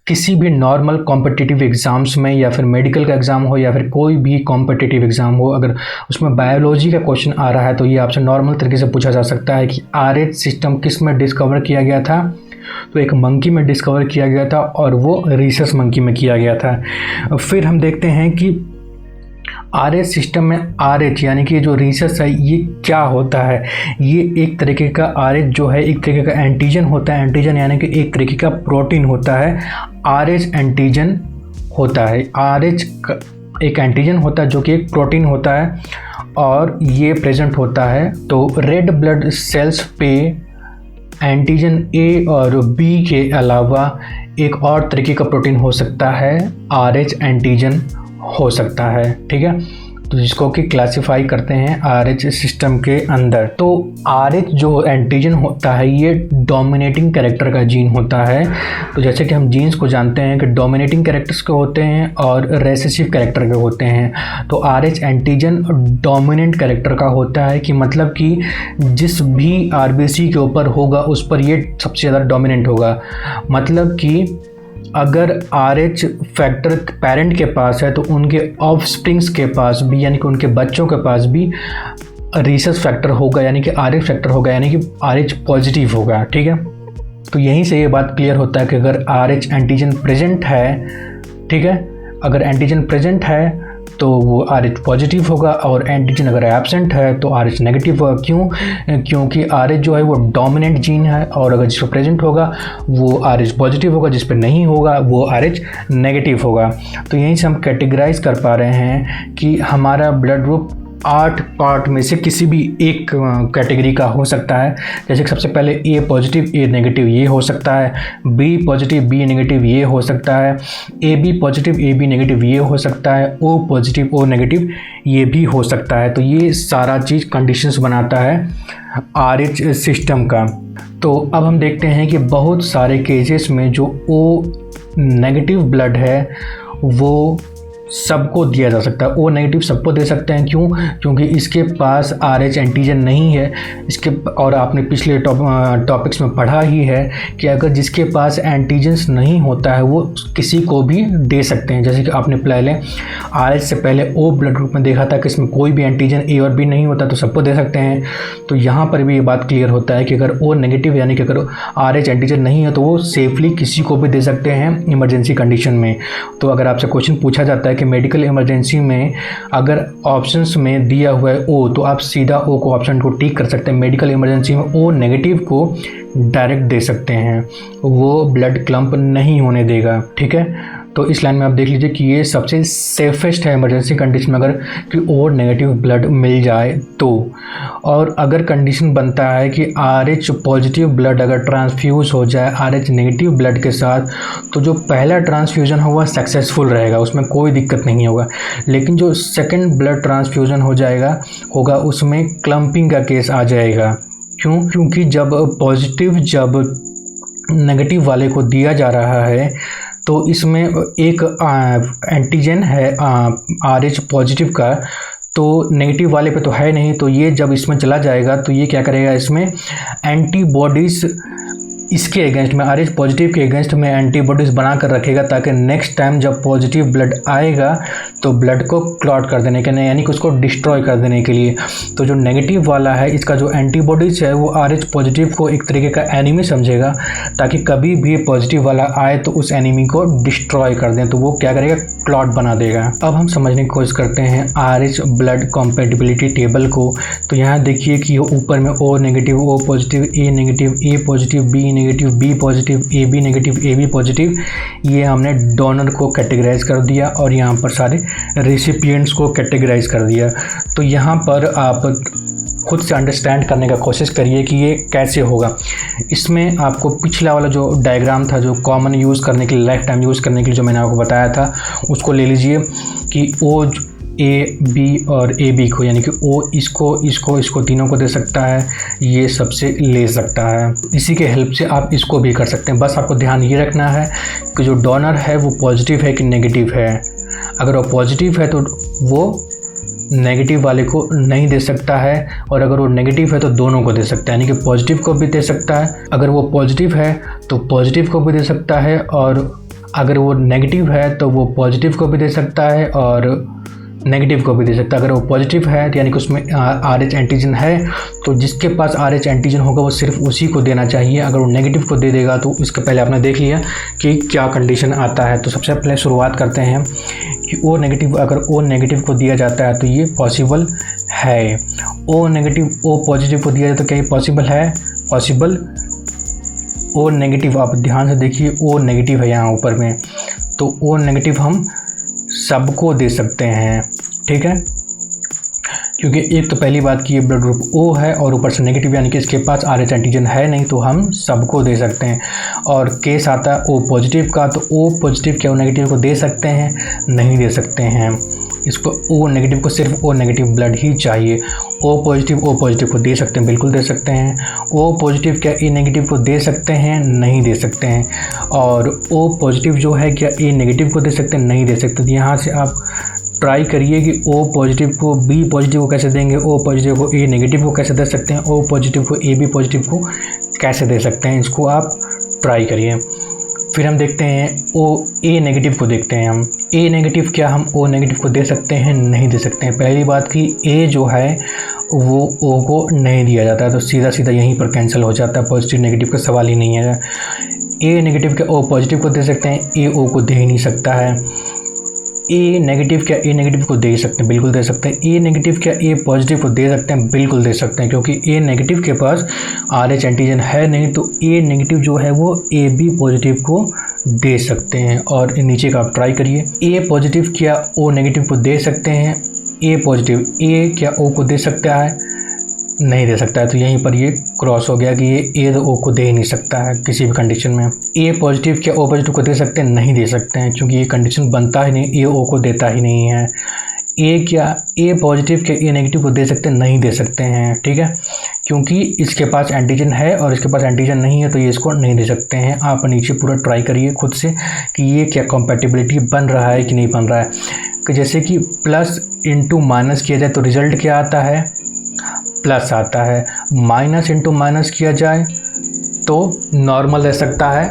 किसी भी नॉर्मल कॉम्पिटिटिव एग्ज़ाम्स में या फिर मेडिकल का एग्ज़ाम हो या फिर कोई भी कॉम्पिटिटिव एग्ज़ाम हो, अगर उसमें बायोलॉजी का क्वेश्चन आ रहा है तो ये आपसे नॉर्मल तरीके से पूछा जा सकता है कि RH सिस्टम किस में डिस्कवर किया गया था। तो एक मंकी में डिस्कवर किया गया था और वो रीसस मंकी में किया गया था। फिर हम देखते हैं कि RH सिस्टम में RH यानी कि जो रीसस है ये क्या होता है। ये एक तरीके का RH जो है एक तरीके का एंटीजन होता है। एंटीजन यानी कि एक तरीके का प्रोटीन होता है। RH एंटीजन होता है। RH एक एंटीजन होता है जो कि एक प्रोटीन होता है और ये प्रेजेंट होता है। तो रेड ब्लड सेल्स पे एंटीजन A और B के अलावा एक और तरीके का प्रोटीन हो सकता है, RH एंटीजन हो सकता है। ठीक है, तो जिसको कि क्लासिफाई करते हैं RH सिस्टम के अंदर। तो RH जो एंटीजन होता है ये डोमिनेटिंग कैरेक्टर का जीन होता है। तो जैसे कि हम जीन्स को जानते हैं कि डोमिनेटिंग कैरेक्टर्स के होते हैं और रेसेसिव कैरेक्टर के होते हैं। तो RH एंटीजन डोमिनेंट कैरेक्टर का होता है कि मतलब कि जिस भी RBC के ऊपर होगा उस पर ये सबसे ज़्यादा डोमिनेंट होगा। मतलब कि अगर RH फैक्टर पेरेंट के पास है तो उनके ऑफस्प्रिंग्स के पास भी यानी कि उनके बच्चों के पास भी रीसस फैक्टर होगा, यानी कि RH फैक्टर होगा, यानी कि RH पॉजिटिव होगा। ठीक है, तो यहीं से ये बात क्लियर होता है कि अगर RH एंटीजन प्रेजेंट है, ठीक है, अगर एंटीजन प्रेजेंट है तो वो RH पॉजिटिव होगा और एंटीजन अगर एब्सेंट है तो RH नेगेटिव होगा। क्यों? क्योंकि RH जो है वो डोमिनेंट जीन है और अगर जिस पर प्रेजेंट होगा वो RH पॉजिटिव होगा, जिस पर नहीं होगा वो RH नेगेटिव होगा। तो यहीं से हम कैटेगराइज कर पा रहे हैं कि हमारा ब्लड ग्रुप 8 पार्ट में से किसी भी एक कैटेगरी का हो सकता है। जैसे कि सबसे पहले A पॉजिटिव A नेगेटिव ये हो सकता है, B पॉजिटिव B नेगेटिव ये हो सकता है, AB पॉजिटिव AB नेगेटिव ये हो सकता है, O पॉजिटिव O नेगेटिव ये भी हो सकता है। तो ये सारा चीज़ कंडीशंस बनाता है RH सिस्टम का। तो अब हम देखते हैं कि बहुत सारे केसेस में जो O नेगेटिव ब्लड है वो सबको दिया जा सकता है। O नेगेटिव सबको दे सकते हैं। क्यों? क्योंकि इसके पास RH एंटीजन नहीं है। इसके और आपने पिछले टॉपिक्स में पढ़ा ही है कि अगर जिसके पास एंटीजन्स नहीं होता है वो किसी को भी दे सकते हैं। जैसे कि आपने पहले RH से पहले O ब्लड ग्रुप में देखा था कि इसमें कोई भी एंटीजन A और B नहीं होता तो सबको दे सकते हैं। तो यहाँ पर भी ये बात क्लियर होता है कि अगर O नेगेटिव यानी कि अगर RH एंटीजन नहीं है तो वो सेफली किसी को भी दे सकते हैं इमरजेंसी कंडीशन में। तो अगर आपसे क्वेश्चन पूछा जाता है कि मेडिकल इमरजेंसी में अगर ऑप्शंस में दिया हुआ है O तो आप सीधा O को ऑप्शन को टिक कर सकते हैं। मेडिकल इमरजेंसी में O नेगेटिव को डायरेक्ट दे सकते हैं, वो ब्लड क्लम्प नहीं होने देगा। ठीक है, तो इस लाइन में आप देख लीजिए कि ये सबसे सेफेस्ट है इमरजेंसी कंडीशन में अगर कि O नेगेटिव ब्लड मिल जाए तो। और अगर कंडीशन बनता है कि RH पॉजिटिव ब्लड अगर ट्रांसफ्यूज़ हो जाए RH नेगेटिव ब्लड के साथ तो जो पहला ट्रांसफ्यूज़न होगा सक्सेसफुल रहेगा, उसमें कोई दिक्कत नहीं होगा। लेकिन जो सेकंड ब्लड ट्रांसफ्यूज़न होगा उसमें क्लम्पिंग का केस आ जाएगा। क्यों? क्योंकि जब नेगेटिव वाले को दिया जा रहा है तो इसमें एक एंटीजन है RH पॉजिटिव का, तो नेगेटिव वाले पे तो है नहीं। तो ये जब इसमें चला जाएगा तो ये क्या करेगा, इसमें एंटीबॉडीज़ इसके अगेंस्ट में RH पॉजिटिव के अगेंस्ट में एंटीबॉडीज़ बना कर रखेगा ताकि नेक्स्ट टाइम जब पॉजिटिव ब्लड आएगा तो ब्लड को क्लॉट कर देने के लिए यानी कि उसको डिस्ट्रॉय कर देने के लिए। तो जो नेगेटिव वाला है इसका जो एंटीबॉडीज़ है वो RH पॉजिटिव को एक तरीके का एनिमी समझेगा ताकि कभी भी पॉजिटिव वाला आए तो उस एनिमी को डिस्ट्रॉय कर दें, तो वो क्या करेगा, क्लॉट बना देगा। अब हम समझने की कोशिश करते हैं RH ब्लड कॉम्पेटिबिलिटी टेबल को। तो यहाँ देखिए कि ऊपर में O negative O positive A negative A positive B negative B positive AB negative AB positive, ये हमने डोनर को कैटेगराइज कर दिया और यहाँ पर सारे रेसिपिएंट्स को कैटेगराइज कर दिया। तो यहाँ पर आप खुद से अंडरस्टैंड करने का कोशिश करिए कि ये कैसे होगा। इसमें आपको पिछला वाला जो डायग्राम था जो कॉमन यूज़ करने के लिए, लाइफ टाइम यूज़ करने के लिए जो मैंने आपको बताया था उसको ले लीजिए कि O A B और AB को यानी कि O इसको तीनों को दे सकता है, ये सबसे ले सकता है। इसी के हेल्प से आप इसको भी कर सकते हैं। बस आपको ध्यान ये रखना है कि जो डोनर है वो पॉजिटिव है कि नेगेटिव है। अगर वो पॉजिटिव है तो वो नेगेटिव वाले को नहीं दे सकता है और अगर वो नेगेटिव है तो दोनों को दे सकता है, यानी कि पॉजिटिव को भी दे सकता है। अगर वो पॉजिटिव है तो पॉजिटिव को भी दे सकता है और अगर वो नेगेटिव है तो वो पॉजिटिव को भी दे सकता है और नेगेटिव को भी दे सकता है। अगर वो पॉजिटिव है तो यानी कि उसमें RH एंटीजन है, तो जिसके पास RH एंटीजन होगा वो सिर्फ उसी को देना चाहिए। अगर वो नेगेटिव को दे देगा तो इसके पहले आपने देख लिया कि क्या कंडीशन आता है। तो सबसे पहले शुरुआत करते हैं कि O नेगेटिव, अगर O नेगेटिव को दिया जाता है तो ये पॉसिबल है। O नेगेटिव O पॉजिटिव को दिया जाए तो क्या ये पॉसिबल है? पॉसिबल। O नेगेटिव, आप ध्यान से देखिए O नेगेटिव है यहाँ ऊपर में, तो O नेगेटिव हम सबको दे सकते हैं, ठीक है, क्योंकि एक तो पहली बात कि ये ब्लड ग्रुप O है और ऊपर से नेगेटिव यानी कि इसके पास RH एंटीजन है नहीं, तो हम सबको दे सकते हैं। और केस आता है O पॉजिटिव का, तो O पॉजिटिव क्या O नेगेटिव को दे सकते हैं? नहीं दे सकते हैं। इसको O नेगेटिव को सिर्फ O नेगेटिव ब्लड ही चाहिए। O पॉजिटिव को दे सकते हैं, बिल्कुल दे सकते हैं। O पॉजिटिव क्या A नेगेटिव को दे सकते हैं? नहीं दे सकते हैं। और O पॉजिटिव जो है क्या A नेगेटिव को दे सकते हैं? नहीं दे सकते। तो यहाँ से आप ट्राई करिए कि O पॉजिटिव को B पॉजिटिव को कैसे देंगे, O पॉजिटिव को A नेगेटिव को कैसे दे सकते हैं, O पॉजिटिव को AB पॉजिटिव को कैसे दे सकते हैं, इसको आप ट्राई करिए। फिर हम देखते हैं A नेगेटिव को देखते हैं हम। A नेगेटिव क्या हम O नेगेटिव को दे सकते हैं? नहीं दे सकते हैं। पहली बात कि A जो है वो O को नहीं दिया जाता है, तो सीधा सीधा यहीं पर कैंसिल हो जाता है, पॉजिटिव नेगेटिव का सवाल ही नहीं है। A नेगेटिव क्या O पॉजिटिव को दे सकते हैं? A O को दे ही नहीं सकता है। A नेगेटिव क्या A नेगेटिव को दे सकते हैं? बिल्कुल दे सकते हैं। A नेगेटिव क्या A पॉजिटिव को दे सकते हैं? बिल्कुल दे सकते हैं, क्योंकि A नेगेटिव के पास RH एंटीजन है नहीं, तो A नेगेटिव जो है वो AB पॉजिटिव को दे सकते हैं। और नीचे का आप ट्राई करिए। A पॉजिटिव क्या O नेगेटिव को दे सकते हैं? A पॉजिटिव A क्या O को दे सकता है? नहीं दे सकता है। तो यहीं पर ये क्रॉस हो गया कि ये A तो O को दे ही नहीं सकता है किसी भी कंडीशन में। A पॉजिटिव क्या O पॉजिटिव को दे सकते हैं? नहीं दे सकते हैं, क्योंकि ये कंडीशन बनता ही नहीं, A O को देता ही नहीं है। A पॉजिटिव क्या A नेगेटिव को दे सकते हैं? नहीं दे सकते हैं, ठीक है, क्योंकि इसके पास एंटीजन है और इसके पास एंटीजन नहीं है, तो ये इसको नहीं दे सकते हैं। आप नीचे पूरा ट्राई करिए खुद से कि ये क्या कॉम्पैटिबिलिटी बन रहा है कि नहीं बन रहा है। कि जैसे कि प्लस इंटू माइनस किया जाए तो रिजल्ट क्या आता है? प्लस आता है। माइनस इंटू माइनस किया जाए तो नॉर्मल रह सकता है।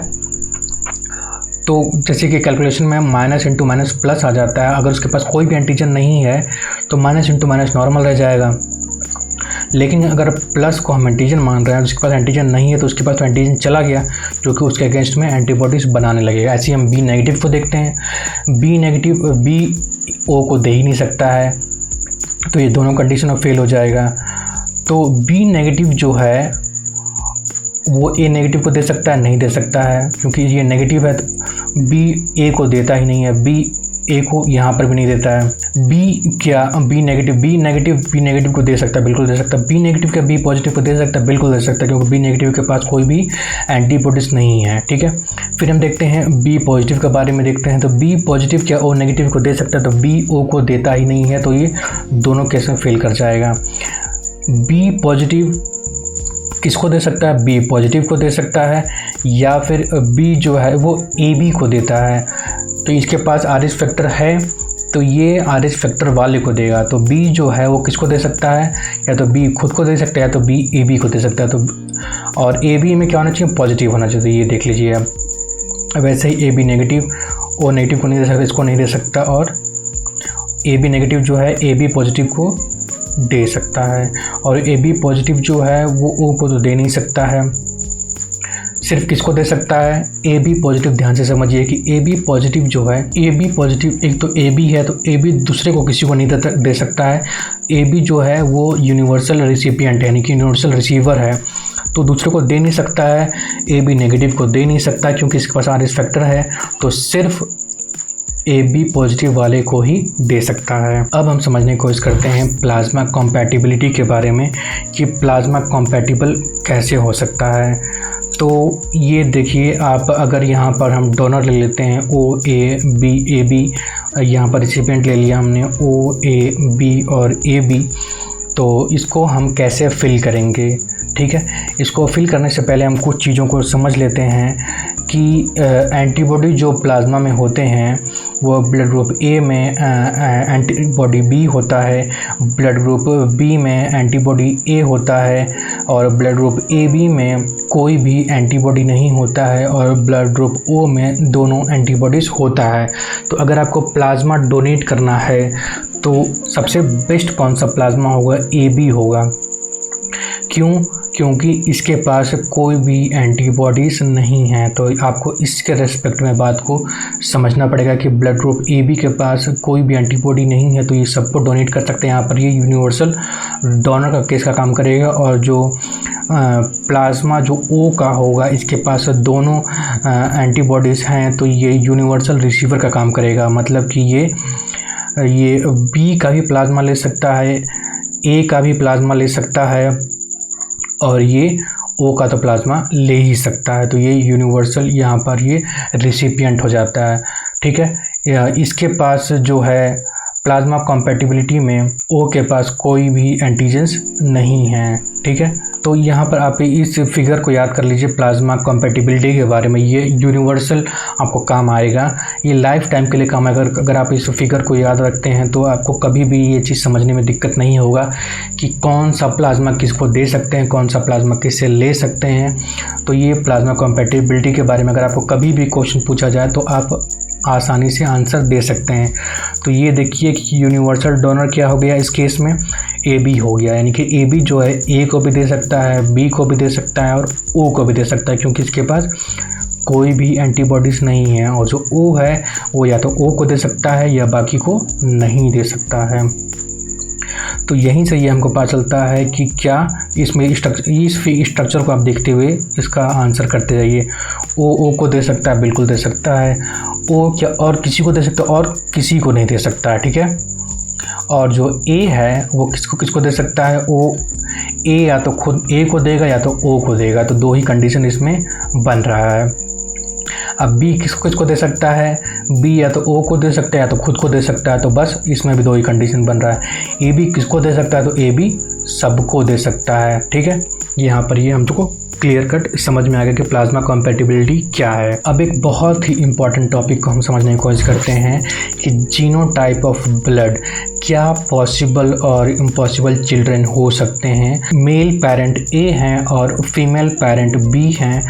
तो जैसे कि कैलकुलेशन में माइनस इंटू माइनस प्लस आ जाता है। अगर उसके पास कोई भी एंटीजन नहीं है तो माइनस इंटू माइनस नॉर्मल रह जाएगा। लेकिन अगर प्लस को हम एंटीजन मान रहे हैं, उसके पास एंटीजन नहीं है, तो उसके पास तो एंटीजन चला गया जो कि उसके अगेंस्ट में एंटीबॉडीज़ बनाने लगेगा। ऐसे ही हम B नेगेटिव को देखते हैं। B नेगेटिव B O को दे ही नहीं सकता है, तो ये दोनों कंडीशन में फेल हो जाएगा। तो B नेगेटिव जो है वो A नेगेटिव को दे सकता है? नहीं दे सकता है, क्योंकि ये नेगेटिव है, तो B A को देता ही नहीं है। B A को यहाँ पर भी नहीं देता है। B नेगेटिव को दे सकता है? बिल्कुल दे सकता है। B नेगेटिव क्या B पॉजिटिव को दे सकता है? बिल्कुल दे सकता है, क्योंकि B नेगेटिव के पास कोई भी एंटीबॉडीज़ नहीं है, ठीक है। फिर हम देखते हैं B पॉजिटिव के बारे में देखते हैं। तो B पॉजिटिव क्या O नेगेटिव को दे सकता है? तो B O को देता ही नहीं है, तो ये दोनों केस में फेल कर जाएगा। B पॉजिटिव किसको दे सकता है? B पॉजिटिव को दे सकता है, या फिर B जो है वो AB को देता है। तो इसके पास RH फैक्टर है, तो ये RH फैक्टर वाले को देगा। तो B जो है वो किसको दे सकता है? या तो B खुद को दे सकता है, या तो B AB को दे सकता है। तो और AB में क्या होना चाहिए? पॉजिटिव होना चाहिए। तो ये देख लीजिए अब। वैसे ही AB नेगेटिव O नेगेटिव को नहीं दे सकता, इसको नहीं दे सकता, और AB नेगेटिव जो है AB पॉजिटिव को दे सकता है। और AB पॉजिटिव जो है वो O को तो दे नहीं सकता है, सिर्फ किसको दे सकता है? AB positive. ध्यान से समझिए कि AB पॉजिटिव जो है, AB पॉजिटिव एक तो AB है, तो AB दूसरे को किसी को नहीं दे सकता है। AB जो है वो यूनिवर्सल रिसिपिएंट है, यानी कि यूनिवर्सल रिसीवर है, तो दूसरे को दे नहीं सकता है। AB नेगेटिव को दे नहीं सकता क्योंकि इसके पास RH फैक्टर है, तो सिर्फ AB पॉजिटिव वाले को ही दे सकता है। अब हम समझने की कोशिश करते हैं प्लाज्मा कॉम्पैटिबिलिटी के बारे में कि प्लाज्मा कॉम्पैटिबल कैसे हो सकता है। तो ये देखिए आप, अगर यहाँ पर हम डोनर ले लेते हैं OA-B-AB, यहाँ पर रिसिपिएंट ले लिया हमने OA-B और AB, तो इसको हम कैसे फिल करेंगे, ठीक है। इसको फिल करने से पहले हम कुछ चीज़ों को समझ लेते हैं कि एंटीबॉडी जो प्लाज्मा में होते हैं वो ब्लड ग्रुप ए में एंटीबॉडी बी होता है, ब्लड ग्रुप बी में एंटीबॉडी ए होता है, और ब्लड ग्रुप ए बी में कोई भी एंटीबॉडी नहीं होता है, और ब्लड ग्रुप ओ में दोनों एंटीबॉडीज़ होता है। तो अगर आपको प्लाज्मा डोनेट करना है तो सबसे बेस्ट कौन सा प्लाज्मा होगा? ए बी होगा। क्यों? क्योंकि इसके पास कोई भी एंटीबॉडीज़ नहीं हैं। तो आपको इसके रेस्पेक्ट में बात को समझना पड़ेगा कि ब्लड ग्रुप ए बी के पास कोई भी एंटीबॉडी नहीं है तो ये सबको डोनेट कर सकते हैं। यहाँ पर ये यूनिवर्सल डोनर का केस का काम करेगा। और जो प्लाज्मा जो ओ का होगा, इसके पास दोनों एंटीबॉडीज़ हैं तो ये यूनिवर्सल रिसीवर का काम करेगा। मतलब कि ये बी का भी प्लाज्मा ले सकता है, ए का भी प्लाज्मा ले सकता है, और ये ओ का तो प्लाज्मा ले ही सकता है। तो ये यूनिवर्सल यहाँ पर ये रिसिपिएंट हो जाता है। ठीक है, इसके पास जो है प्लाज्मा कॉम्पैटिबिलिटी में ओ के पास कोई भी एंटीजेंस नहीं है। ठीक है, तो यहाँ पर आप इस फिगर को याद कर लीजिए प्लाज्मा कॉम्पैटिबिलिटी के बारे में। ये यूनिवर्सल आपको काम आएगा, ये लाइफ टाइम के लिए काम आएगा। अगर आप इस फिगर को याद रखते हैं तो आपको कभी भी ये चीज़ समझने में दिक्कत नहीं होगा कि कौन सा प्लाज्मा किसको दे सकते हैं, कौन सा प्लाज्मा किससे ले सकते हैं। तो ये प्लाज्मा कॉम्पैटिबिलिटी के बारे में अगर आपको कभी भी क्वेश्चन पूछा जाए तो आप आसानी से आंसर दे सकते हैं। तो ये देखिए कि यूनिवर्सल डोनर क्या हो गया इस केस में? ए बी हो गया। यानी कि ए बी जो है ए को भी दे सकता है, बी को भी दे सकता है और ओ को भी दे सकता है, क्योंकि इसके पास कोई भी एंटीबॉडीज़ नहीं है। और जो ओ है वो या तो ओ को दे सकता है या बाकी को नहीं दे सकता है। तो यहीं से ये हमको पता चलता है कि क्या इसमें इस स्ट्रक्चर को आप देखते हुए इसका आंसर करते जाइए। ओ को दे सकता है, बिल्कुल दे सकता है। ओ क्या और किसी को दे सकता है और किसी को नहीं दे सकता है। ठीक है, और जो ए है वो किसको दे सकता है? ओ ए या तो खुद ए को देगा या तो ओ को देगा। तो दो ही कंडीशन इसमें बन रहा है। अब बी किसको दे सकता है? बी या तो ओ को दे सकता है या तो खुद को दे सकता है। तो बस इसमें भी दो ही कंडीशन बन रहा है। ए बी किसको दे सकता है? तो ए बी सबको दे सकता है। ठीक है, यहाँ पर ये हमको क्लियर कट समझ में आ गया कि प्लाज्मा कॉम्पैटिबिलिटी क्या है। अब एक बहुत ही इंपॉर्टेंट टॉपिक को हम समझने की कोशिश करते हैं कि जीनोटाइप ऑफ ब्लड, क्या पॉसिबल और इम्पॉसिबल चिल्ड्रन हो सकते हैं। मेल पेरेंट ए हैं और फीमेल पेरेंट बी हैं,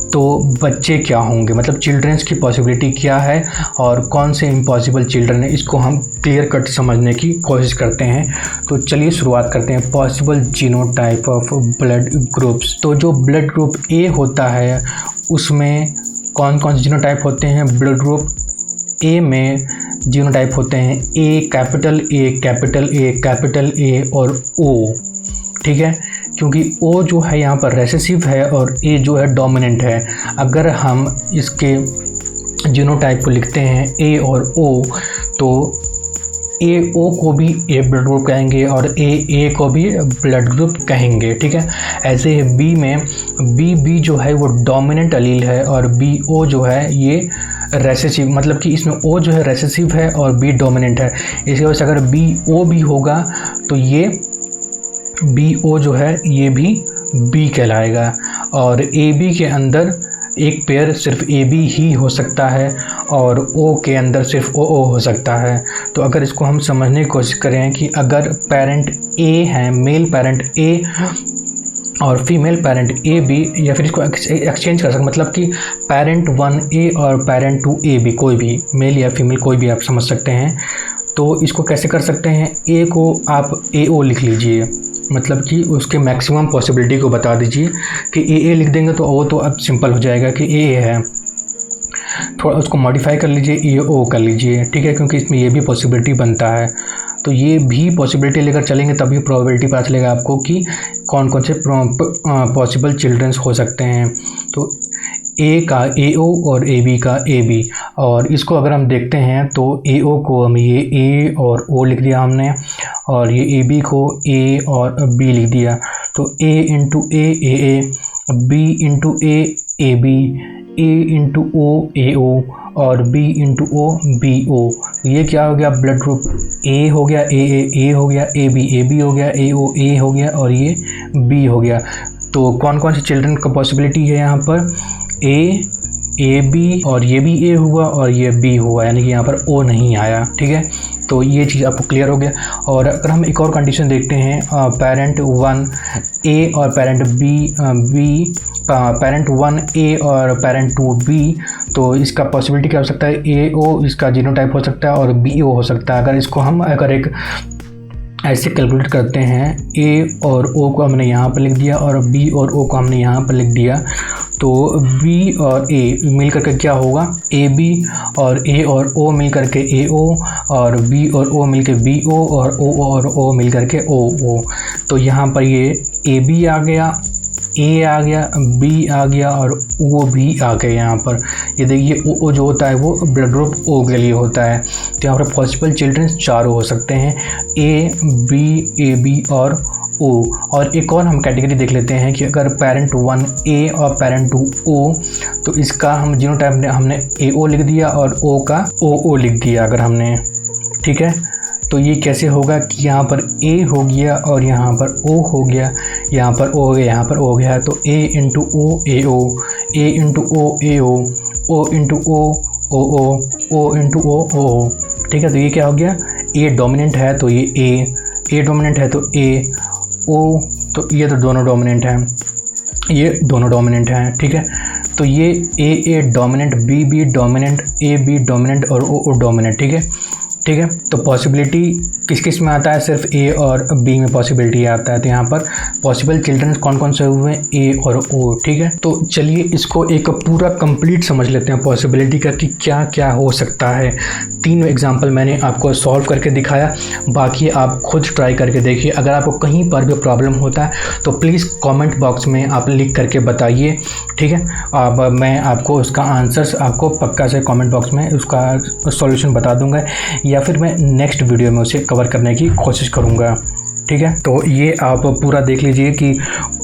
तो बच्चे क्या होंगे, मतलब चिल्ड्रंस की पॉसिबिलिटी क्या है और कौन से इम्पॉसिबल चिल्ड्रन है, इसको हम क्लियर कट समझने की कोशिश करते हैं। तो चलिए शुरुआत करते हैं possible genotype of blood groups. तो जो ब्लड ग्रुप ए होता है उसमें कौन कौन से जीनोटाइप होते हैं? ब्लड ग्रुप ए में जीनोटाइप होते हैं A, capital A, capital A, capital A और ओ। ठीक है, क्योंकि ओ जो है यहाँ पर रेसेसिव है और ए जो है डोमिनेंट है। अगर हम इसके जीनोटाइप को लिखते हैं ए और ओ, तो ए ओ को भी ए ब्लड ग्रुप कहेंगे और ए को भी ब्लड ग्रुप कहेंगे। ठीक है, ऐसे बी में बी जो है वो डोमिनेंट अलील है और बी ओ जो है ये रेसेसिव, मतलब कि इसमें ओ जो है रेसेसिव है और बी डोमिनेंट है। इसकी वजह से अगर बी ओ भी होगा तो ये बी ओ जो है ये भी बी कहलाएगा। और ए बी के अंदर एक पेयर सिर्फ ए बी ही हो सकता है और ओ के अंदर सिर्फ ओ हो सकता है। तो अगर इसको हम समझने की कोशिश करें कि अगर पेरेंट ए है, मेल पेरेंट ए और फीमेल पेरेंट ए बी, या फिर इसको एक्सचेंज कर सकते, मतलब कि पेरेंट 1 ए और पेरेंट 2 ए बी, कोई भी मेल या फीमेल कोई भी आप समझ सकते हैं। तो इसको कैसे कर सकते हैं? ए को आप ए ओ लिख लीजिए, मतलब कि उसके मैक्सिमम पॉसिबिलिटी को बता दीजिए कि ए लिख देंगे तो ओ तो अब सिंपल हो जाएगा कि ए है। थोड़ा उसको मॉडिफाई कर लीजिए, ए ओ कर लीजिए। ठीक है, क्योंकि इसमें ये भी पॉसिबिलिटी बनता है। तो ये भी पॉसिबिलिटी लेकर चलेंगे तभी प्रोबेबिलिटी पता चलेगा आपको कि कौन कौन से पॉसिबल चिल्ड्रंस हो सकते हैं। तो ए का ए ओ और ए बी का ए बी, और इसको अगर हम देखते हैं तो ए ओ को हम ये ए और ओ लिख दिया हमने, और ये ए बी को ए और बी लिख दिया। तो A into A, B into A B, A into O और B into O B O. ये क्या हो गया? ब्लड ग्रुप ए हो गया, ए हो गया, ए बी हो गया, ए हो गया और ये बी हो गया। तो कौन कौन से चिल्ड्रन का पॉसिबिलिटी है यहाँ पर? ए, ए बी और ये भी ए हुआ और ये बी हुआ, यानी कि यहाँ पर ओ नहीं आया। ठीक है, तो ये चीज़ आपको क्लियर हो गया। और अगर हम एक और कंडीशन देखते हैं, पेरेंट 1 ए और पेरेंट पेरेंट 1 ए और पेरेंट 2 बी, तो इसका पॉसिबिलिटी क्या हो सकता है, ए ओ इसका जीनोटाइप हो सकता है और बी ओ हो सकता है। अगर इसको हम एक ऐसे कैलकुलेट करते हैं, ए और ओ को हमने यहाँ पर लिख दिया और बी और ओ को हमने यहाँ पर लिख दिया, तो बी और ए मिल करके क्या होगा, ए बी, और ए और ओ मिल करके ए ओ, और बी और ओ मिल के बी ओ, और ओ मिल करके ओ ओ। तो यहाँ पर ये ए बी आ गया, ए आ गया, बी आ गया और ओ भी आ गया। यहाँ पर ये देखिए ओ जो होता है वो ब्लड ग्रुप ओ के लिए होता है। तो यहाँ पर पॉसिबल चिल्ड्रन चारों हो सकते हैं, ए बी और ओ। और एक और हम कैटेगरी देख लेते हैं कि अगर पेरेंट 1 ए और पेरेंट 2 ओ, तो इसका हम जीनोटाइप हमने ए ओ लिख दिया और ओ का ओ लिख दिया अगर हमने। ठीक है, तो ये कैसे होगा कि यहाँ पर ए हो गया और यहाँ पर ओ हो गया, यहाँ पर ओ हो गया, यहाँ पर ओ हो गया, तो A into O A O, A into O A O into O into O. ठीक है, तो ये क्या हो गया, ए डोमिनेंट है तो ये ए डोमिनेंट है तो ए ओ, तो ये तो दोनों डोमिनेंट हैं, ये दोनों डोमिनेंट हैं। ठीक है, तो ये A dominant, B dominant, A B dominant और ओ डोमिनेंट। ठीक है, तो पॉसिबिलिटी किस किस में आता है, सिर्फ ए और बी में पॉसिबिलिटी आता है। तो यहाँ पर पॉसिबल चिल्ड्रन कौन कौन से हुए, ए और ओ। ठीक है, तो चलिए इसको एक पूरा कंप्लीट समझ लेते हैं पॉसिबिलिटी का कि क्या क्या हो सकता है। 3 एग्जांपल मैंने आपको सॉल्व करके दिखाया, बाकी आप खुद ट्राई करके देखिए। अगर आपको कहीं पर भी प्रॉब्लम होता है तो प्लीज़ कॉमेंट बॉक्स में आप लिख करके बताइए। ठीक है, अब मैं आपको उसका आंसर्स आपको पक्का से कमेंट बॉक्स में उसका सॉल्यूशन बता दूंगा, या फिर मैं नेक्स्ट वीडियो में उसे कवर करने की कोशिश करूंगा। ठीक है, तो ये आप पूरा देख लीजिए कि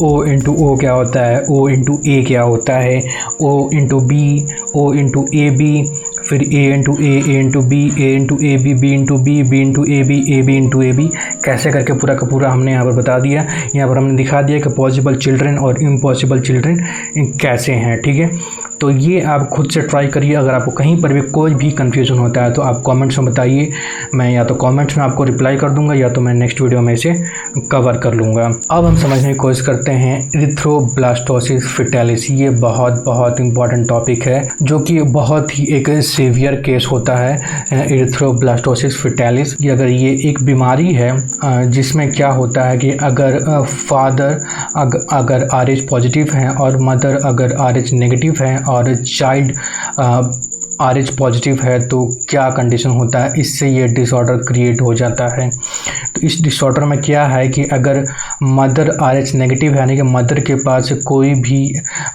O इंटू ओ क्या होता है, O इंटू ए क्या होता है, O into B, O into A B, फिर A into into B, A into A B into B into A B into A B, कैसे करके पूरा का पूरा हमने यहाँ पर बता दिया। यहाँ पर हमने दिखा दिया कि पॉसिबल चिल्ड्रन और इम्पॉसिबल चिल्ड्रन कैसे हैं। ठीक है, तो ये आप खुद से ट्राई करिए। अगर आपको कहीं पर भी कोई भी कन्फ्यूज़न होता है तो आप कमेंट्स में बताइए, मैं या तो कमेंट्स में आपको रिप्लाई कर दूंगा या तो मैं नेक्स्ट वीडियो में इसे कवर कर लूँगा। अब हम समझने की कोशिश करते हैं इरिथ्रोब्लास्टोसिस फेटालिस। ये बहुत इंपॉर्टेंट टॉपिक है, जो कि बहुत ही एक सीवियर केस होता है इरिथ्रोब्लास्टोसिस फेटालिस। अगर ये एक बीमारी है जिसमें क्या होता है कि अगर फादर अगर RH पॉजिटिव हैं और मदर अगर RH नेगेटिव हैं और चाइल्ड RH पॉजिटिव है, तो क्या कंडीशन होता है, इससे ये डिसऑर्डर क्रिएट हो जाता है। तो इस डिसऑर्डर में क्या है कि अगर मदर RH नेगेटिव है, यानी कि मदर के पास कोई भी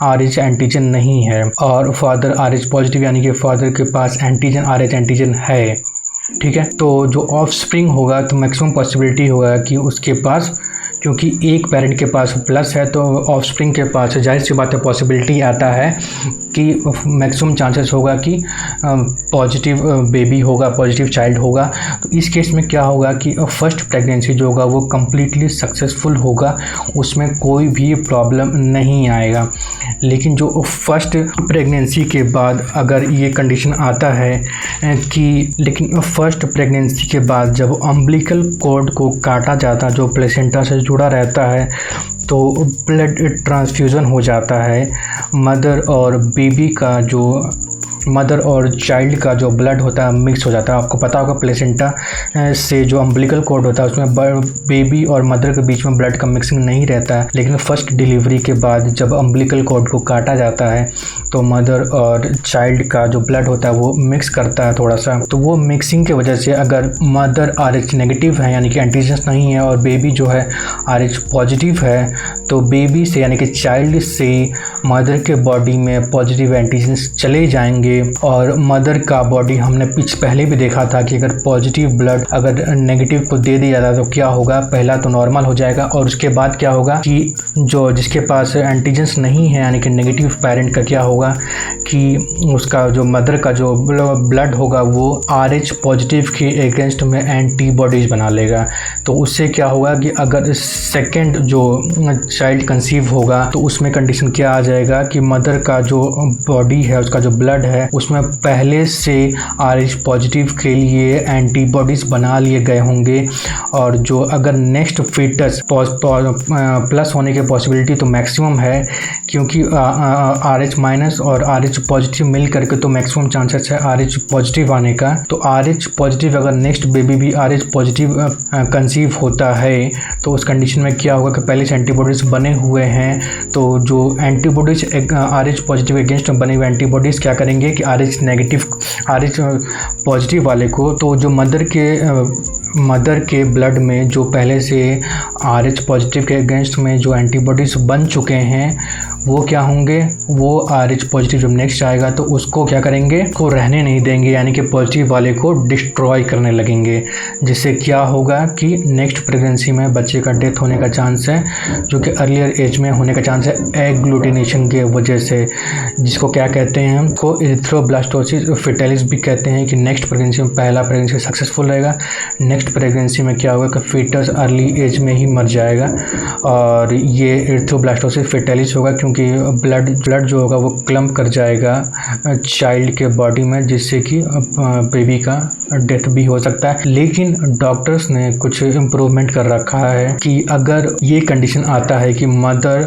RH एंटीजन नहीं है, और फादर RH पॉजिटिव यानी कि फादर के पास एंटीजन RH एंटीजन है। ठीक है, तो जो ऑफस्प्रिंग होगा तो मैक्सिमम पॉसिबिलिटी होगा कि उसके पास, क्योंकि एक पेरेंट के पास प्लस है तो ऑफस्प्रिंग के पास जाहिर सी बात है पॉसिबिलिटी आता है कि मैक्सिमम चांसेस होगा कि पॉजिटिव बेबी होगा, पॉजिटिव चाइल्ड होगा। तो इस केस में क्या होगा कि फर्स्ट प्रेगनेंसी जो होगा वो कम्प्लीटली सक्सेसफुल होगा, उसमें कोई भी प्रॉब्लम नहीं आएगा। लेकिन जो फर्स्ट प्रेगनेंसी के बाद अगर ये कंडीशन आता है लेकिन फर्स्ट प्रेगनेंसी के बाद जब अम्बिलिकल कॉर्ड को काटा जाता है, जो प्लेसेंटा से जुड़ा रहता है, तो ब्लड ट्रांसफ्यूज़न हो जाता है। मदर और बेबी का जो मदर और चाइल्ड का जो ब्लड होता है मिक्स हो जाता है। आपको पता होगा प्लेसेंटा से जो अम्बिलिकल कॉर्ड होता है उसमें बेबी और मदर के बीच में ब्लड का मिक्सिंग नहीं रहता है, लेकिन फर्स्ट डिलीवरी के बाद जब अम्बिलिकल कॉर्ड को काटा जाता है तो मदर और चाइल्ड का जो ब्लड होता है वो मिक्स करता है थोड़ा सा। तो वो मिक्सिंग की वजह से अगर मदर RH नेगेटिव है यानी कि एंटीजन्स नहीं है और बेबी जो है RH पॉजिटिव है, तो बेबी से यानी कि चाइल्ड से मदर के बॉडी में पॉजिटिव एंटीजन्स चले जाएंगे और मदर का बॉडी हमने पहले भी देखा था कि अगर पॉजिटिव ब्लड अगर नेगेटिव को दे दिया जाता तो क्या होगा, पहला तो नॉर्मल हो जाएगा और उसके बाद क्या होगा कि जो जिसके पास एंटीजेंस नहीं है यानी कि नेगेटिव पेरेंट का क्या होगा कि उसका जो मदर का जो ब्लड होगा वो RH पॉजिटिव के अगेंस्ट में एंटीबॉडीज बना लेगा। तो उससे क्या होगा कि अगर सेकंड जो चाइल्ड कंसीव होगा तो उसमें कंडीशन क्या आ जाएगा कि मदर का जो बॉडी है उसका जो ब्लड है उसमें पहले से RH पॉजिटिव के लिए एंटीबॉडीज बना लिए गए होंगे और जो अगर नेक्स्ट फीटस प्लस होने की पॉसिबिलिटी तो मैक्सिमम है क्योंकि RH माइनस और RH पॉजिटिव मिल करके तो मैक्सिमम चांसेस है RH पॉजिटिव आने का। तो RH पॉजिटिव अगर नेक्स्ट बेबी भी RH पॉजिटिव कंसीव होता है तो उस कंडीशन में क्या होगा कि पहले से एंटीबॉडीज बने हुए हैं तो जो एंटीबॉडीज RH पॉजिटिव अगेंस्ट बने हुए एंटीबॉडीज क्या करेंगे कि RH पॉजिटिव वाले को तो जो मदर के ब्लड में जो पहले से RH पॉजिटिव के अगेंस्ट में जो एंटीबॉडीज़ बन चुके हैं वो क्या होंगे, वो RH पॉजिटिव जब नेक्स्ट आएगा तो उसको क्या करेंगे, को रहने नहीं देंगे यानी कि पॉजिटिव वाले को डिस्ट्रॉय करने लगेंगे, जिससे क्या होगा कि नेक्स्ट प्रेगनेंसी में बच्चे का डेथ होने का चांस है जो कि अर्लियर एज में होने का चांस है एग्लूटिनेशन के वजह से, जिसको क्या कहते हैं हमको इरिथ्रोब्लास्टोसिस फेटालिस भी कहते हैं कि नेक्स्ट प्रेगनेंसी में पहला प्रेगनेंसी सक्सेसफुल रहेगा, नेक्स्ट प्रेगनेंसी में क्या होगा कि फीटस अर्ली एज में ही मर जाएगा और ये इरिथ्रोब्लास्टोसिस फेटालिस होगा क्योंकि ब्लड जो होगा वो क्लम्प कर जाएगा चाइल्ड के बॉडी में जिससे कि बेबी का डेथ भी हो सकता है। लेकिन डॉक्टर्स ने कुछ इम्प्रूवमेंट कर रखा है कि अगर ये कंडीशन आता है कि मदर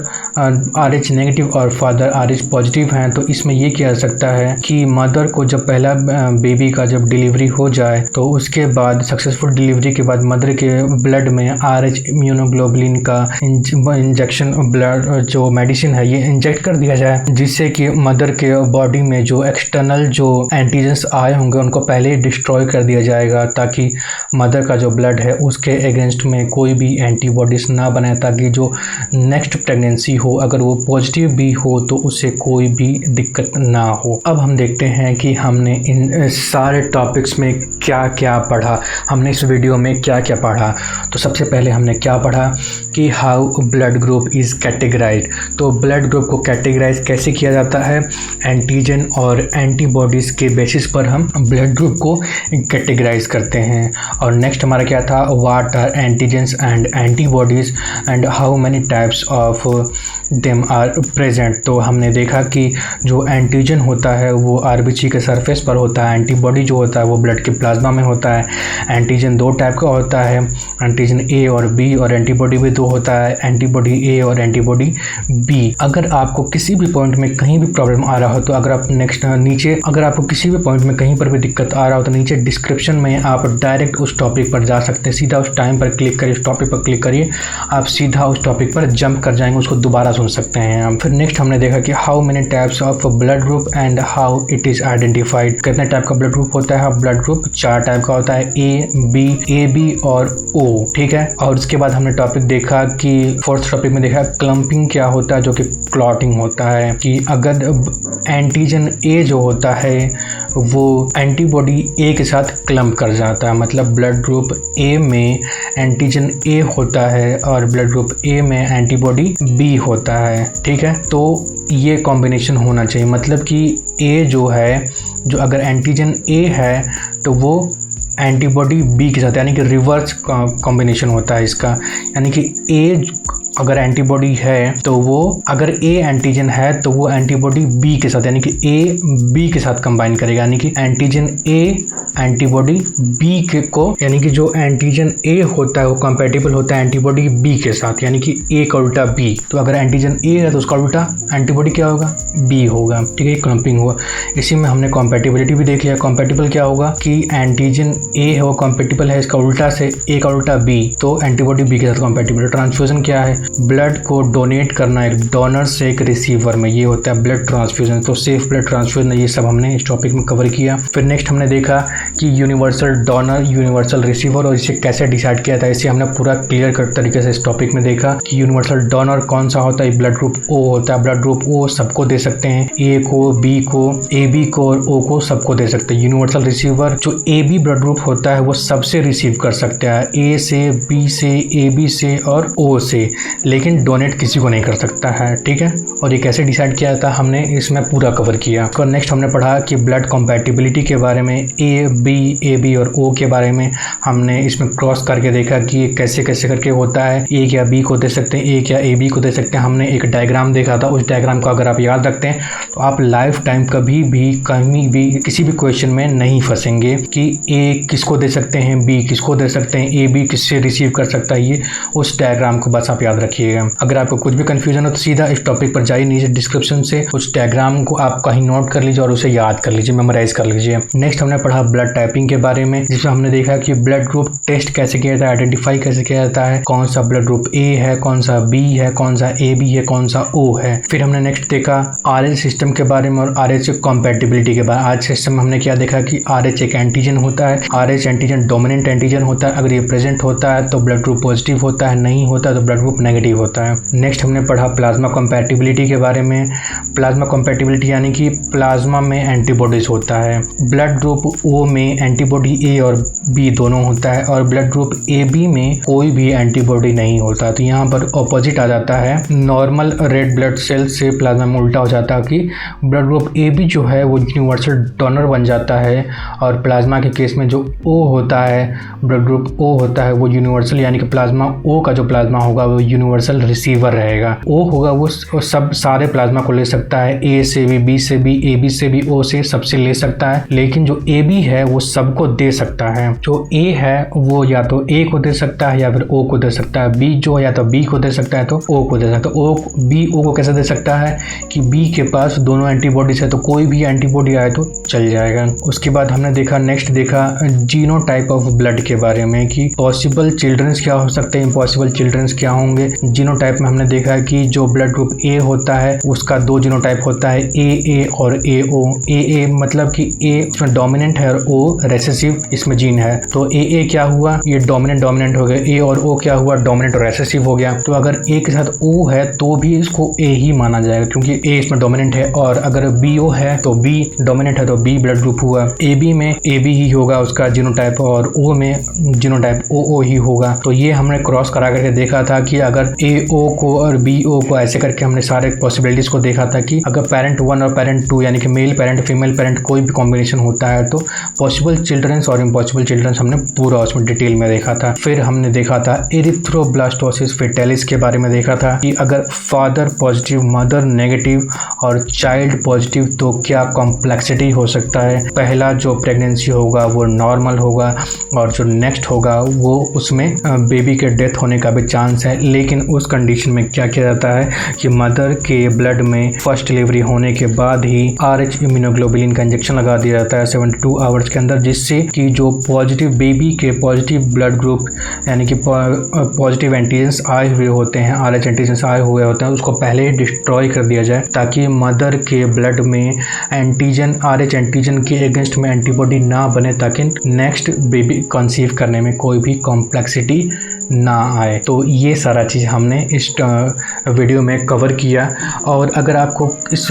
RH नेगेटिव और फादर RH पॉजिटिव हैं तो इसमें ये किया जा सकता है कि मदर को जब पहला बेबी का जब डिलीवरी हो जाए तो उसके बाद सक्सेसफुल डिलीवरी के बाद मदर के ब्लड में RH इम्यूनोग्लोबुलिन का इंजेक्शन ब्लड जो मेडिसिन है ये इंजेक्ट कर दिया जाए, जिससे कि मदर के बॉडी में जो एक्सटर्नल जो एंटीजेंस आए होंगे उनको पहले ही डिस्ट्रॉय कर दिया जाएगा ताकि मदर का जो ब्लड है उसके अगेंस्ट में कोई भी एंटीबॉडीज ना बने, ताकि जो नेक्स्ट प्रेगनेंसी हो अगर वो पॉजिटिव भी हो तो उससे कोई भी दिक्कत ना हो। अब हम देखते हैं कि हमने इन सारे टॉपिक्स में क्या क्या पढ़ा, हमने इस वीडियो में क्या क्या पढ़ा। तो सबसे पहले हमने क्या पढ़ा कि how blood group is categorised. तो ब्लड ग्रुप को कैटेगराइज कैसे किया जाता है, एंटीजन और एंटीबॉडीज़ के बेसिस पर हम ब्लड ग्रुप को कैटेगराइज करते हैं। और नेक्स्ट हमारा क्या था, what are antigens and antibodies and how many types of them are present. तो हमने देखा कि जो एंटीजन होता है वो RBC के सरफेस पर होता है, एंटीबॉडी जो होता है वो ब्लड के प्लाज्मा में होता है। एंटीजन दो टाइप का होता है, एंटीजन A और B, और एंटीबॉडी भी दो होता है, एंटीबॉडी A और एंटीबॉडी B। अगर आपको किसी भी पॉइंट में कहीं भी प्रॉब्लम आ रहा हो तो अगर आप नीचे अगर आपको किसी भी पॉइंट में कहीं पर भी दिक्कत आ रहा हो तो नीचे डिस्क्रिप्शन में आप डायरेक्ट उस टॉपिक पर जा सकते हैं, सीधा उस टाइम पर क्लिक करिए, उस टॉपिक पर क्लिक करिए, आप सीधा उस टॉपिक पर जंप कर जाएंगे, उसको दोबारा सुन सकते हैं हम। फिर नेक्स्ट हमने देखा कि how many types of blood group and how it is identified. कितने टाइप का ब्लड ग्रुप होता है, ब्लड ग्रुप 4 टाइप का होता है, AB और O, ठीक है। और उसके बाद हमने टॉपिक देखा कि फोर्थ टॉपिक में देखा क्लम्पिंग क्या होता है, जो कि क्लॉटिंग होता है, कि अगर एंटीजन A जो होता है वो एंटीबॉडी A के साथ क्लम्प कर जाता है, मतलब ब्लड ग्रुप A में एंटीजन A होता है और ब्लड ग्रुप A में एंटीबॉडी B होता है, ठीक है। तो ये कॉम्बिनेशन होना चाहिए, मतलब कि A जो है, जो अगर एंटीजन A है तो वो एंटीबॉडी B के साथ, यानी कि रिवर्स कॉम्बिनेशन होता है इसका, यानी कि A अगर एंटीबॉडी है तो वो, अगर A एंटीजन है तो वो एंटीबॉडी B के साथ, यानी कि A B के साथ कंबाइन करेगा, यानी कि एंटीजन A एंटीबॉडी B के को, यानी कि जो एंटीजन A होता है वो कंपैटिबल होता है एंटीबॉडी B के साथ, यानी कि A का उल्टा B। तो अगर एंटीजन A है तो उसका उल्टा एंटीबॉडी क्या होगा, B होगा, ठीक है, क्लम्पिंग हुआ। इसी में हमने कॉम्पैटिबिलिटी भी देख लिया। कॉम्पैटिबल क्या होगा कि एंटीजन A है वो कॉम्पैटिबल है इसका उल्टा से, A का उल्टा B, तो एंटीबॉडी B के साथ कॉम्पैटिबल। ट्रांसफ्यूजन क्या है, ब्लड को डोनेट करना एक डोनर से एक रिसीवर में, ये होता है ब्लड ट्रांसफ्यूजन। तो सेफ ब्लड ट्रांसफ्यूजन, ये सब हमने इस टॉपिक में कवर किया। फिर नेक्स्ट हमने देखा कि यूनिवर्सल डोनर, यूनिवर्सल रिसीवर और इसे कैसे डिसाइड किया था, इसे हमने पूरा क्लियर कट तरीके से इस टॉपिक में देखा कि यूनिवर्सल डोनर कौन सा होता है। ब्लड ग्रुप ओ होता है। ब्लड ग्रुप ओ सबको दे सकते हैं, ए को, बी को, ए बी को और ओ को, सबको दे सकते हैं। यूनिवर्सल रिसीवर जो ए बी ब्लड ग्रुप होता है वो सबसे रिसीव कर सकता है, ए से, बी से, ए बी से और ओ से, लेकिन डोनेट किसी को नहीं कर सकता है। ठीक है, और ये कैसे डिसाइड किया था हमने इसमें पूरा कवर किया। और नेक्स्ट हमने पढ़ा कि ब्लड कॉम्पैटिबिलिटी के बारे में, ए बी और ओ के बारे में हमने इसमें क्रॉस करके देखा कि ये कैसे कैसे करके होता है। ए क्या बी को दे सकते हैं, ए क्या ए बी को दे सकते हैं। हमने एक डायग्राम देखा था, उस डायग्राम को अगर आप याद रखते हैं तो आप लाइफ टाइम कभी भी कहीं भी किसी भी क्वेश्चन में नहीं फंसेंगे कि ए किसको दे सकते हैं, बी किसको दे सकते हैं, ए बी किससे रिसीव कर सकता है। ये उस डायग्राम को बस आप याद रखिएगा। अगर आपको कुछ भी कंफ्यूजन हो तो सीधा इस टॉपिक पर जाइए, नीचे डिस्क्रिप्शन से उस डायग्राम को आप कहीं नोट कर लीजिए और उसे याद कर लीजिए, मेमोराइज कर लीजिए। नेक्स्ट हमने पढ़ा ब्लड टाइपिंग के बारे में, जिसमें हमने देखा कि ब्लड ग्रुप टेस्ट कैसे किया जाता है, आइडेंटिफाई कैसे किया जाता है, कौन सा ब्लड ग्रुप ए है, कौन सा बी है, कौन सा ए बी है, कौन सा ओ है। फिर हमने नेक्स्ट देखा RH सिस्टम के बारे में और RH कॉम्पैटिबिलिटी के बारे में। RH सिस्टम में हमने क्या देखा कि RH एक एंटीजन होता है, RH एंटीजन डोमिनेंट एंटीजन होता है। अगर ये प्रेजेंट होता है तो ब्लड ग्रुप पॉजिटिव होता है, नहीं होता तो ब्लड ग्रुप नेगेटिव होता है। नेक्स्ट हमने पढ़ा प्लाज्मा कॉम्पैटिबिलिटी के बारे में। प्लाज्मा कॉम्पैटिबिलिटी यानी कि प्लाज्मा में एंटीबॉडीज होता है। ब्लड ग्रुप O में एंटीबॉडी A और B दोनों होता है और ब्लड ग्रुप AB में कोई भी एंटीबॉडी नहीं होता। तो यहाँ पर ऑपोजिट आ जाता है, नॉर्मल रेड ब्लड सेल से प्लाज्मा में उल्टा हो जाता है कि ब्लड ग्रुप AB जो है वो यूनिवर्सल डोनर बन जाता है और प्लाज्मा के केस में जो O होता है, ब्लड ग्रुप O होता है, वो यूनिवर्सल यानी कि प्लाज्मा O का जो प्लाज्मा होगा वो यूनिवर्सल रिसीवर रहेगा। O होगा वो सब सारे प्लाज्मा को ले सकता है, A से भी, B से भी, AB से भी, O से, सबसे ले सकता है। लेकिन जो AB है वो सबको दे सकता है। जो A है वो या तो A को दे सकता है या फिर O को दे सकता है। B जो है या तो B को दे सकता है तो O को दे सकता है। B O को कैसे दे सकता है कि B के पास दोनों एंटीबॉडीज है, तो कोई भी एंटीबॉडी आए तो चल जाएगा। उसके बाद हमने देखा, नेक्स्ट देखा जीनोटाइप ऑफ ब्लड के बारे में कि पॉसिबल चिल्ड्रंस क्या हो सकते हैं, इम्पॉसिबल चिल्ड्रंस क्या होंगे। जीनोटाइप में हमने देखा कि जो ब्लड ग्रुप A होता है उसका दो जीनोटाइप होता है, AA और AO। AA मतलब कि A उसमें डोमिनेंट है और O रेसेसिव इसमें जीन है। तो AA क्या हुआ, ये डोमिनेंट हो गया। A और O क्या हुआ, डोमिनेंट और रेसेसिव हो गया। तो अगर A के साथ O है तो भी इसको A ही माना जाएगा क्योंकि A इसमें डोमिनेंट है, और अगर BO है तो B डोमिनेंट है तो B ब्लड ग्रुप हुआ। AB में AB ही होगा उसका जीनोटाइप और O में जीनोटाइप OO ही होगा। तो ये हमने क्रॉस करा करके देखा था कि अगर AO को और BO को ऐसे करके हमने सारे पॉसिबिलिटीज को देखा था कि अगर पेरेंट 1 और पेरेंट 2 यानी कि मेल पेरेंट फीमेल पेरेंट कोई भी कॉम्बिनेशन होता है तो पॉसिबल चिल्ड्रंस और इम्पॉसिबल चिल्ड्रंस हमने पूरा उसमें डिटेल में देखा था। फिर हमने देखा था एरिथ्रोब्लास्टोसिस फेटालिस के बारे में देखा था कि अगर फादर पॉजिटिव, मदर नेगेटिव और चाइल्ड पॉजिटिव तो क्या कॉम्प्लेक्सिटी हो सकता है। पहला जो प्रेगनेंसी होगा वो नॉर्मल होगा और जो नेक्स्ट होगा वो उसमें बेबी के डेथ होने का भी चांस है। लेकिन उस कंडीशन में क्या किया जाता है कि मदर के ब्लड में फर्स्ट डिलीवरी होने के बाद ही RH इम्यूनोग्लोबुलिन का इंजेक्शन लगा दिया जाता है 72 आवर्स के अंदर, जिससे कि जो पॉजिटिव बेबी के पॉजिटिव ब्लड ग्रुप यानी कि पॉजिटिव एंटीजन्स आए हुए होते हैं, RH एंटीजन्स आए हुए होते हैं, उसको पहले डिस्ट्रॉय कर दिया जाए ताकि मदर के ब्लड में एंटीजन RH एंटीजन के अगेंस्ट में एंटीबॉडी ना बने, ताकि नेक्स्ट बेबी कंसीव करने में कोई भी कॉम्प्लेक्सिटी ना आए। तो ये सारा चीज़ हमने इस वीडियो में कवर किया। और अगर आपको इस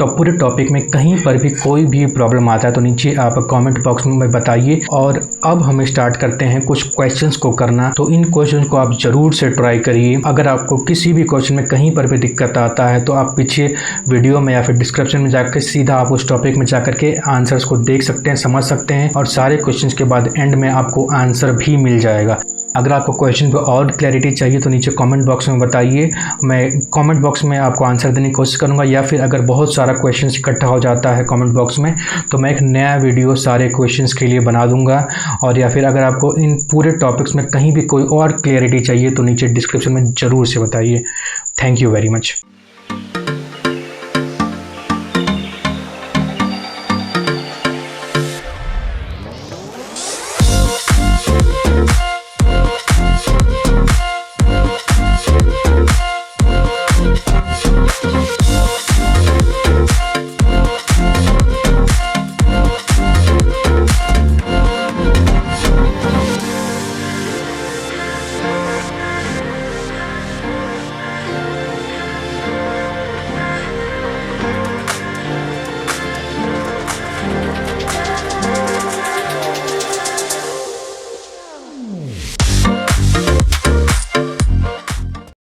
पूरे टॉपिक में कहीं पर भी कोई भी प्रॉब्लम आता है तो नीचे आप कमेंट बॉक्स में बताइए। और अब हम स्टार्ट करते हैं कुछ क्वेश्चंस को करना। तो इन क्वेश्चंस को आप ज़रूर से ट्राई करिए। अगर आपको किसी भी क्वेश्चन में कहीं पर भी दिक्कत आता है तो आप पीछे वीडियो में या फिर डिस्क्रिप्शन में जाकर सीधा आप उस टॉपिक में जाकर के आंसर्स को देख सकते हैं, समझ सकते हैं, और सारे क्वेश्चंस के बाद एंड में आपको आंसर भी मिल जाएगा। अगर आपको क्वेश्चन पे और क्लैरिटी चाहिए तो नीचे कमेंट बॉक्स में बताइए, मैं कमेंट बॉक्स में आपको आंसर देने की कोशिश करूंगा। या फिर अगर बहुत सारा क्वेश्चन इकट्ठा हो जाता है कमेंट बॉक्स में तो मैं एक नया वीडियो सारे क्वेश्चंस के लिए बना दूंगा। और या फिर अगर आपको इन पूरे टॉपिक्स में कहीं भी कोई और क्लैरिटी चाहिए तो नीचे डिस्क्रिप्शन में ज़रूर से बताइए। Thank you very much.